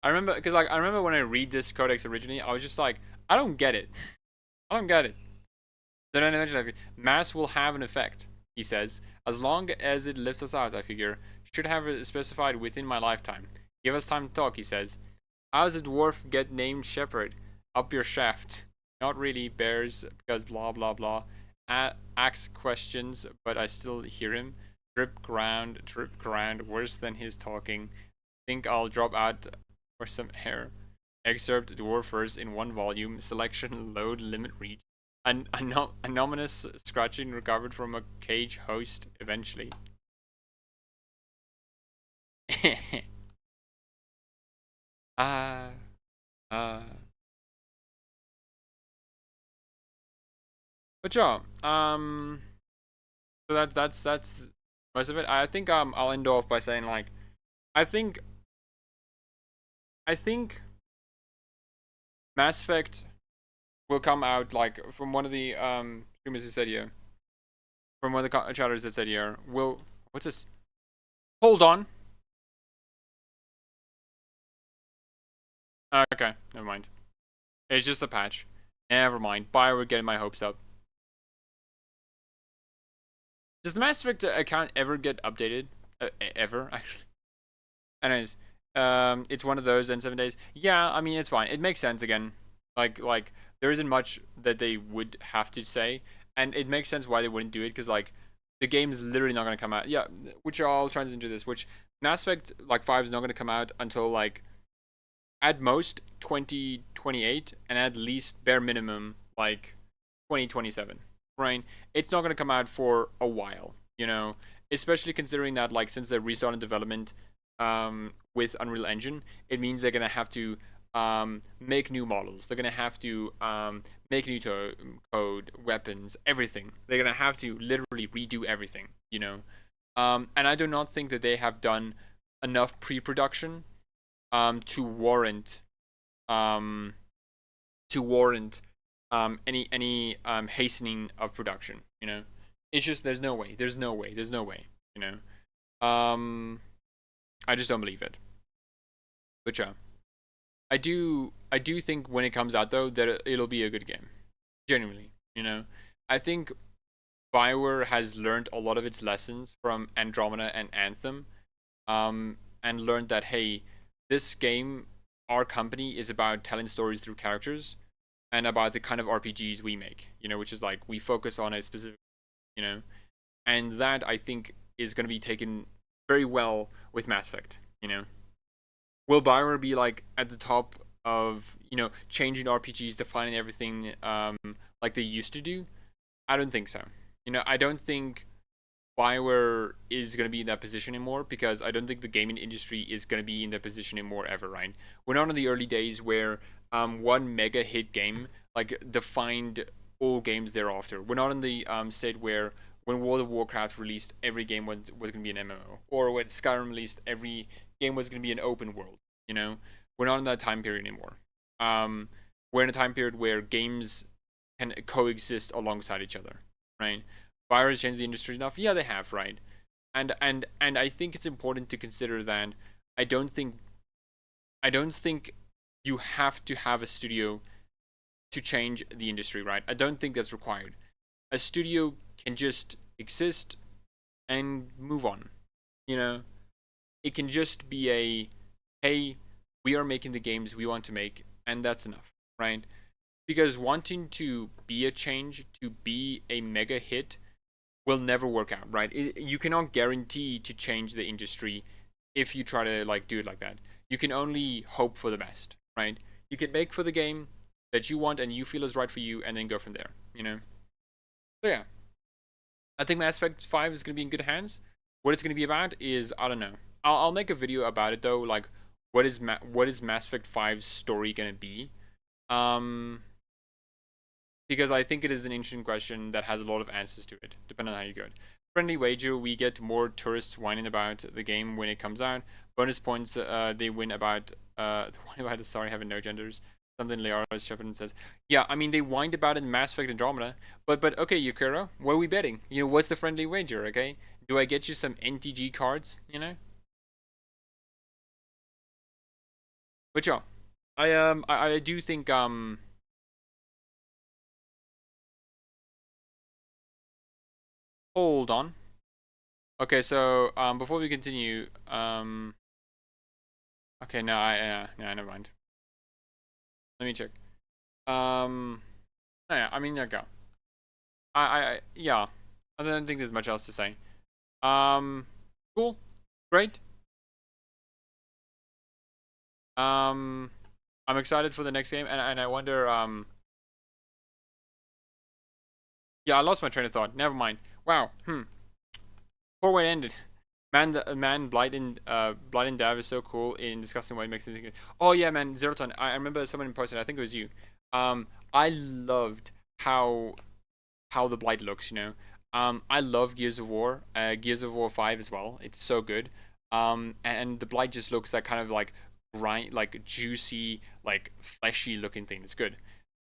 I remember because like I remember when I read this codex originally, I was just like, I don't get it. I don't get it. Then I mentioned like, mass will have an effect, he says, as long as it lifts us out. I figure should have it specified within my lifetime. Give us time to talk, he says. How does a dwarf get named Shepard? Up your shaft. Not really, bears, because blah blah blah. Asks questions, but I still hear him. Drip ground, worse than his talking. Think I'll drop out for some air. Excerpt dwarfers in one volume. Selection load limit reach. An anonymous scratching recovered from a cage host eventually. But yeah, so that's most of it. I think I'll end off by saying like I think Mass Effect will come out like from one of the streamers who said here, from one of the chatters that said here. Will what's this? Hold on. Okay, never mind. It's just a patch. Never mind. Bioware getting my hopes up. Does the Mass Effect account ever get updated? Ever, actually. Anyways, it's one of those in 7 days. Yeah, I mean, it's fine. It makes sense again. Like there isn't much that they would have to say. And it makes sense why they wouldn't do it, because, like, the game's literally not gonna come out. Yeah, which I'll transition into this. Which Mass Effect like 5 is not gonna come out until like at most 2028, and at least bare minimum like 2027. Right? It's not gonna come out for a while. You know, especially considering that like since they restarted development with Unreal Engine, it means they're gonna have to make new models. They're gonna have to make new code, weapons, everything. They're gonna have to literally redo everything. You know, and I do not think that they have done enough pre-production to warrant um, any hastening of production. You know, it's just there's no way. There's no way. There's no way. You know, I just don't believe it. But yeah, I do think when it comes out though that it'll be a good game. Genuinely, you know, I think Bioware has learned a lot of its lessons from Andromeda and Anthem, and learned that hey, this game, our company is about telling stories through characters, and about the kind of RPGs we make. You know, which is like we focus on a specific, you know, and that I think is going to be taken very well with Mass Effect. You know, will Bioware be like at the top of changing RPGs, defining everything like they used to do? I don't think so. You know, I don't think Bioware is going to be in that position anymore, because I don't think the gaming industry is going to be in that position anymore ever, right? We're not in the early days where one mega hit game like defined all games thereafter. We're not in the state where when World of Warcraft released, every game was going to be an MMO, or when Skyrim released, every game was going to be an open world. You know, we're not in that time period anymore. We're in a time period where games can coexist alongside each other, right? Bioware has changed the industry enough. Yeah, they have, right? And I think it's important to consider that I don't think I don't think you have to have a studio to change the industry, right? I don't think that's required. A studio can just exist and move on. You know, it can just be a hey, we are making the games we want to make, and that's enough, right? Because wanting to be a change, to be a mega hit, will never work out, right? You cannot guarantee to change the industry if you try to like do it like that. You can only hope for the best, right? You can make for the game that you want and you feel is right for you, and then go from there. You know. So yeah, I think Mass Effect 5 is gonna be in good hands. What it's gonna be about is I don't know. I'll make a video about it though. Like, what is Mass Effect 5's story gonna be? Um, because I think it is an interesting question that has a lot of answers to it, depending on how you go. Friendly wager, we get more tourists whining about the game when it comes out. Bonus points, they win about, sorry, having no genders. Something Liara Shepard says. Yeah, I mean, they whined about it in Mass Effect Andromeda. But okay, Yukiro, what are we betting? You know, what's the friendly wager, okay? Do I get you some NTG cards, you know? But yeah, I do think, hold on. Okay, so before we continue, okay, no, no, never mind. Let me check. Oh yeah, I mean, there you go. Yeah, I don't think there's much else to say. Cool, great. I'm excited for the next game, and I wonder, yeah, I lost my train of thought. Never mind. Wow. Poor way it ended. Man, Blight and Dav is so cool in discussing what it makes it think. Oh yeah, man, Zeroton. I remember someone posted. I think it was you. I loved how the Blight looks. You know. I love Gears of War. Gears of War 5 as well. It's so good. And the Blight just looks like kind of like like juicy, like fleshy looking thing. It's good.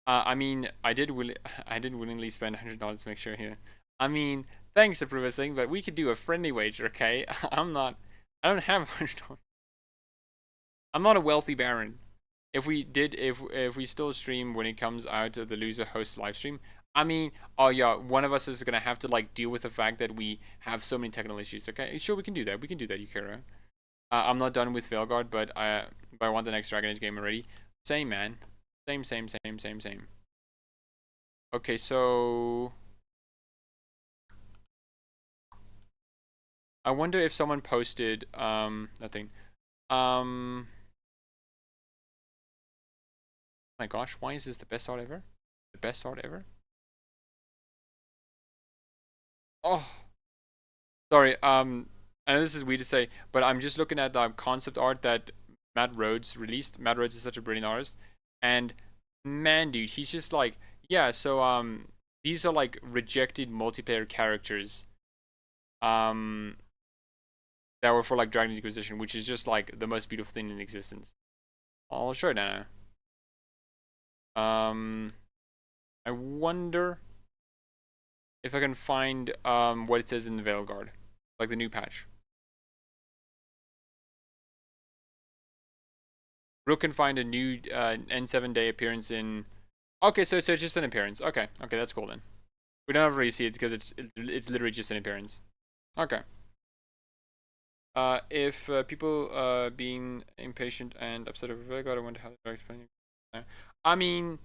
I mean, I did willingly spend $100 to make sure here. I mean, thanks for promising, but we could do a friendly wager, okay? I don't have $100. I'm not a wealthy baron. If we still stream when it comes out of the loser host live stream, I mean, oh yeah, one of us is gonna have to like deal with the fact that we have so many technical issues. Okay, sure, we can do that. We can do that, Yukira. I'm not done with Veilguard, but I want the next Dragon Age game already. Same, man. Same. Okay, so I wonder if someone posted nothing. My gosh, why is this the best art ever? The best art ever? Oh, sorry. I know this is weird to say, but I'm just looking at the concept art that Matt Rhodes released. Matt Rhodes is such a brilliant artist, and man, dude, he's just like, yeah. So these are like rejected multiplayer characters, um, that were for like Dragon Age Inquisition, which is just like the most beautiful thing in existence. I'll show it now. I wonder if I can find what it says in the Veilguard, like the new patch. Rook can find a new N7 day appearance in. Okay, so it's just an appearance. Okay, that's cool then. We don't have to really see it because it's literally just an appearance. Okay. If people being impatient and upset over Veilguard, I wonder how they're explaining. I mean,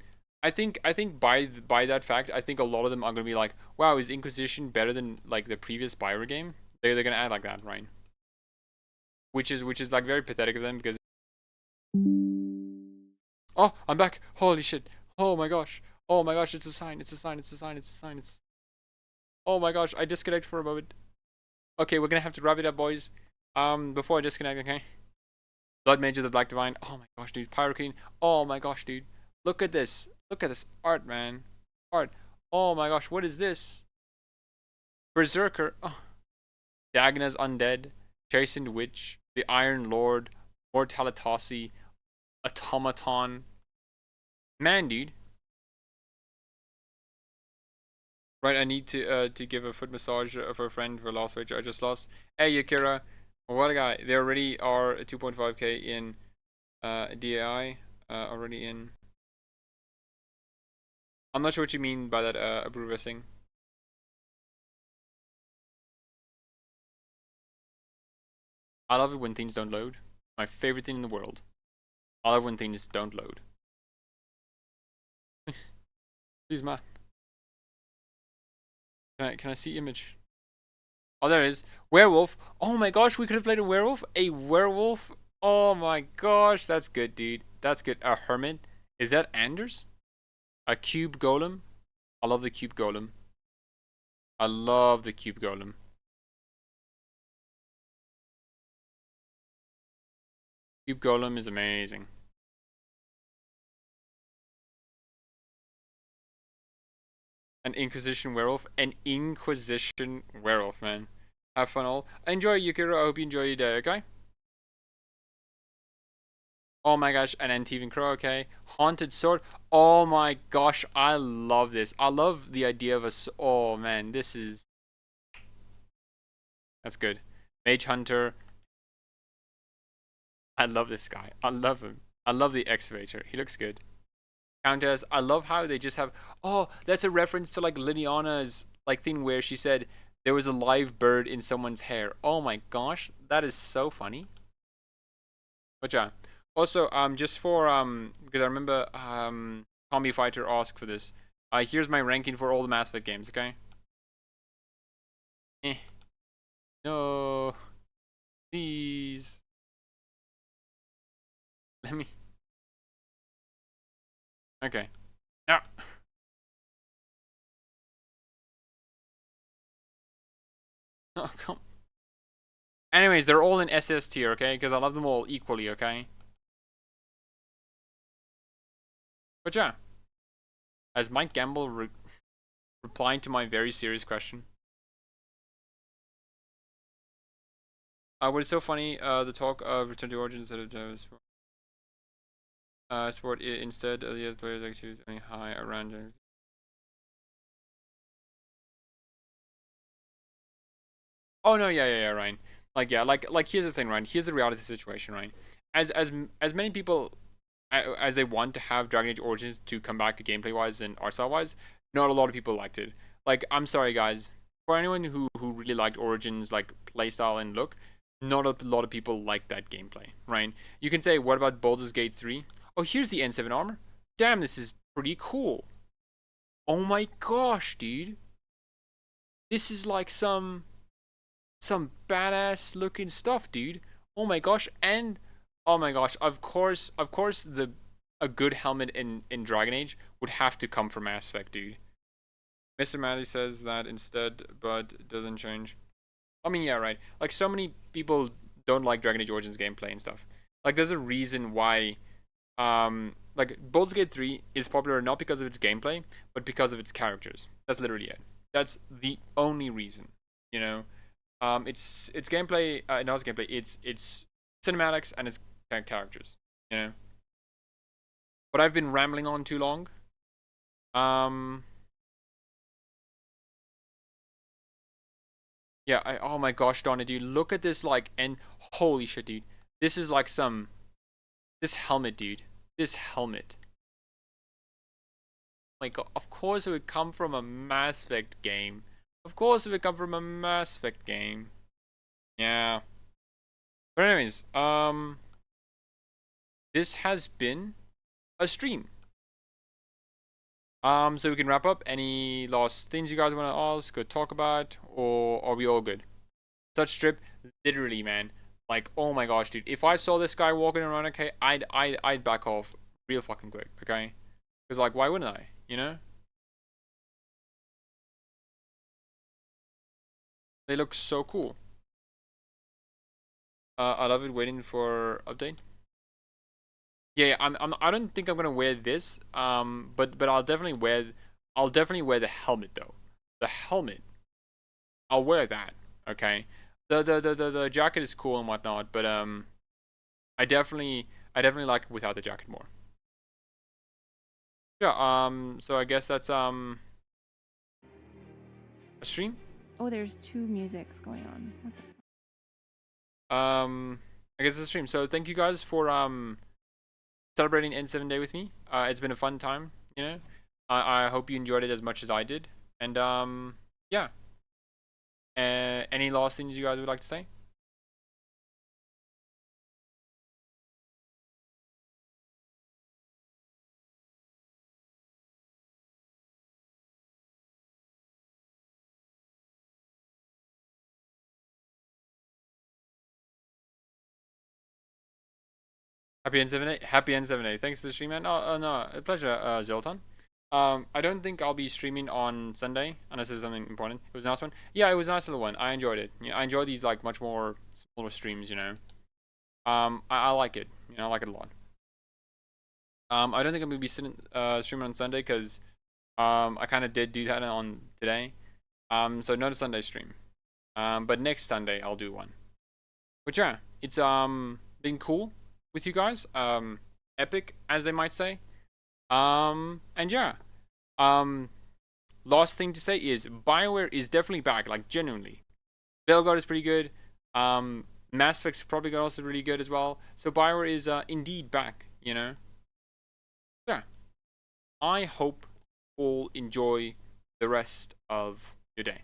I think by that fact, I think a lot of them are gonna be like, wow, is Inquisition better than like the previous Spyro game? They're gonna add like that, right? Which is like very pathetic of them because. Oh, I'm back! Holy shit! Oh my gosh! Oh my gosh! It's a sign! It's a sign! It's a sign! It's a sign! It's. Oh my gosh! I disconnect for a moment. Okay, we're gonna have to wrap it up, boys. Before I disconnect, okay? Blood Mage of the Black Divine. Oh my gosh, dude! Pyroqueen. Oh my gosh, dude! Look at this! Look at this art, man! Art. Oh my gosh! What is this? Berserker. Oh. Diagna's Undead. Chastened Witch. The Iron Lord. Mortalitasi. Automaton. Man, dude. Right, I need to give a foot massage for a friend for lost weight I just lost. Hey, Yakira. What a guy. They already are 2.5k in DAI. Already in. I'm not sure what you mean by that, Abruvesing. I love it when things don't load. My favorite thing in the world. I love when things don't load. Please, man. Can I see image? Oh, there it is. Werewolf. Oh my gosh, we could have played a werewolf. A werewolf. Oh my gosh, that's good, dude. That's good. A hermit. Is that Anders? A cube golem. I love the cube golem. I love the cube golem. Cube golem is amazing. An Inquisition werewolf. An Inquisition werewolf, man. Have fun all. Enjoy, Yukiro. I hope you enjoy your day, okay? Oh my gosh, an Antivan Crow, okay. Haunted Sword. Oh my gosh, I love this. I love the idea of a. Oh man, this is. That's good. Mage Hunter. I love this guy. I love him. I love the Excavator. He looks good. Countess. I love how they just have. Oh, that's a reference to like Liliana's like thing where she said there was a live bird in someone's hair. Oh my gosh, that is so funny. But yeah. Also, just for because I remember Combi Fighter asked for this. Here's my ranking for all the Mass Effect games. Okay. Eh. No. Please. Let me. Okay. No. Oh, come. Anyways, they're all in SS tier, okay? Because I love them all equally, okay? But yeah. As Mike Gamble replying to my very serious question. What is so funny, the talk of Return to Origins instead of sport instead of the other players actually choosing high around. Oh no, yeah, Ryan. Like yeah, like here's the thing, Ryan. Here's the reality situation, Ryan. As many people as they want to have Dragon Age Origins to come back gameplay wise and art style wise, not a lot of people liked it. Like I'm sorry guys, for anyone who really liked Origins like playstyle and look, not a lot of people like that gameplay, right? You can say, what about Baldur's Gate 3? Oh, here's the N7 armor. Damn, this is pretty cool. Oh my gosh, dude. This is like some some badass looking stuff, dude. Oh my gosh, and oh my gosh, of course, the a good helmet in Dragon Age would have to come from Mass Effect, dude. Mr. Matty says that instead, but doesn't change. I mean, yeah, right. Like, so many people don't like Dragon Age Origins gameplay and stuff. Like, there's a reason why, like, Baldur's Gate 3 is popular not because of its gameplay, but because of its characters. That's literally it. That's the only reason, you know? It's gameplay, not its gameplay, it's cinematics and its characters, you know? But I've been rambling on too long. Yeah, oh my gosh, Donna, dude, look at this, like, and holy shit, dude. This is like this helmet, dude. This helmet. Oh my god, of course it would come from a Mass Effect game. Of course it would come from a Mass Effect game. Yeah. But anyways, this has been a stream. So we can wrap up. Any last things you guys want to ask or talk about, or are we all good? Such strip, literally, man. Like, oh my gosh, dude. If I saw this guy walking around, okay, I'd back off real fucking quick, okay? Because, like, why wouldn't I? You know? They look so cool. I love it. Waiting for update. Yeah, I don't think I'm gonna wear this. But I'll definitely wear the helmet though. The helmet. I'll wear that. Okay. The jacket is cool and whatnot, but I definitely like it without the jacket more. Yeah. So I guess that's a stream. Oh, there's two musics going on. What the I guess it's a stream. So thank you guys for celebrating N7 Day with me. It's been a fun time, you know. I hope you enjoyed it as much as I did. And yeah. Any last things you guys would like to say? Happy N7A. Happy N7A. Thanks to the stream, man. Oh, no, a pleasure, Zoltan. I don't think I'll be streaming on Sunday unless there's something important. It was a nice one. Yeah, it was a nice little one. I enjoyed it. I enjoy these like much more smaller streams, you know. I like it. You know, I like it a lot. I don't think I'm gonna be streaming on Sunday because I kind of did do that on today. So not a Sunday stream. But next Sunday I'll do one. But yeah, it's been cool with you guys. Epic, as they might say. And yeah. Last thing to say is BioWare is definitely back, like genuinely. Veilguard is pretty good. Mass Effect's probably also really good as well. So BioWare is indeed back, you know. Yeah. I hope you all enjoy the rest of your day.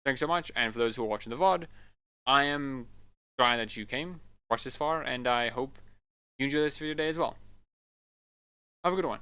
Thanks so much, and for those who are watching the VOD, I am glad that you came, watched this far, and I hope you enjoy this video day as well. Have a good one.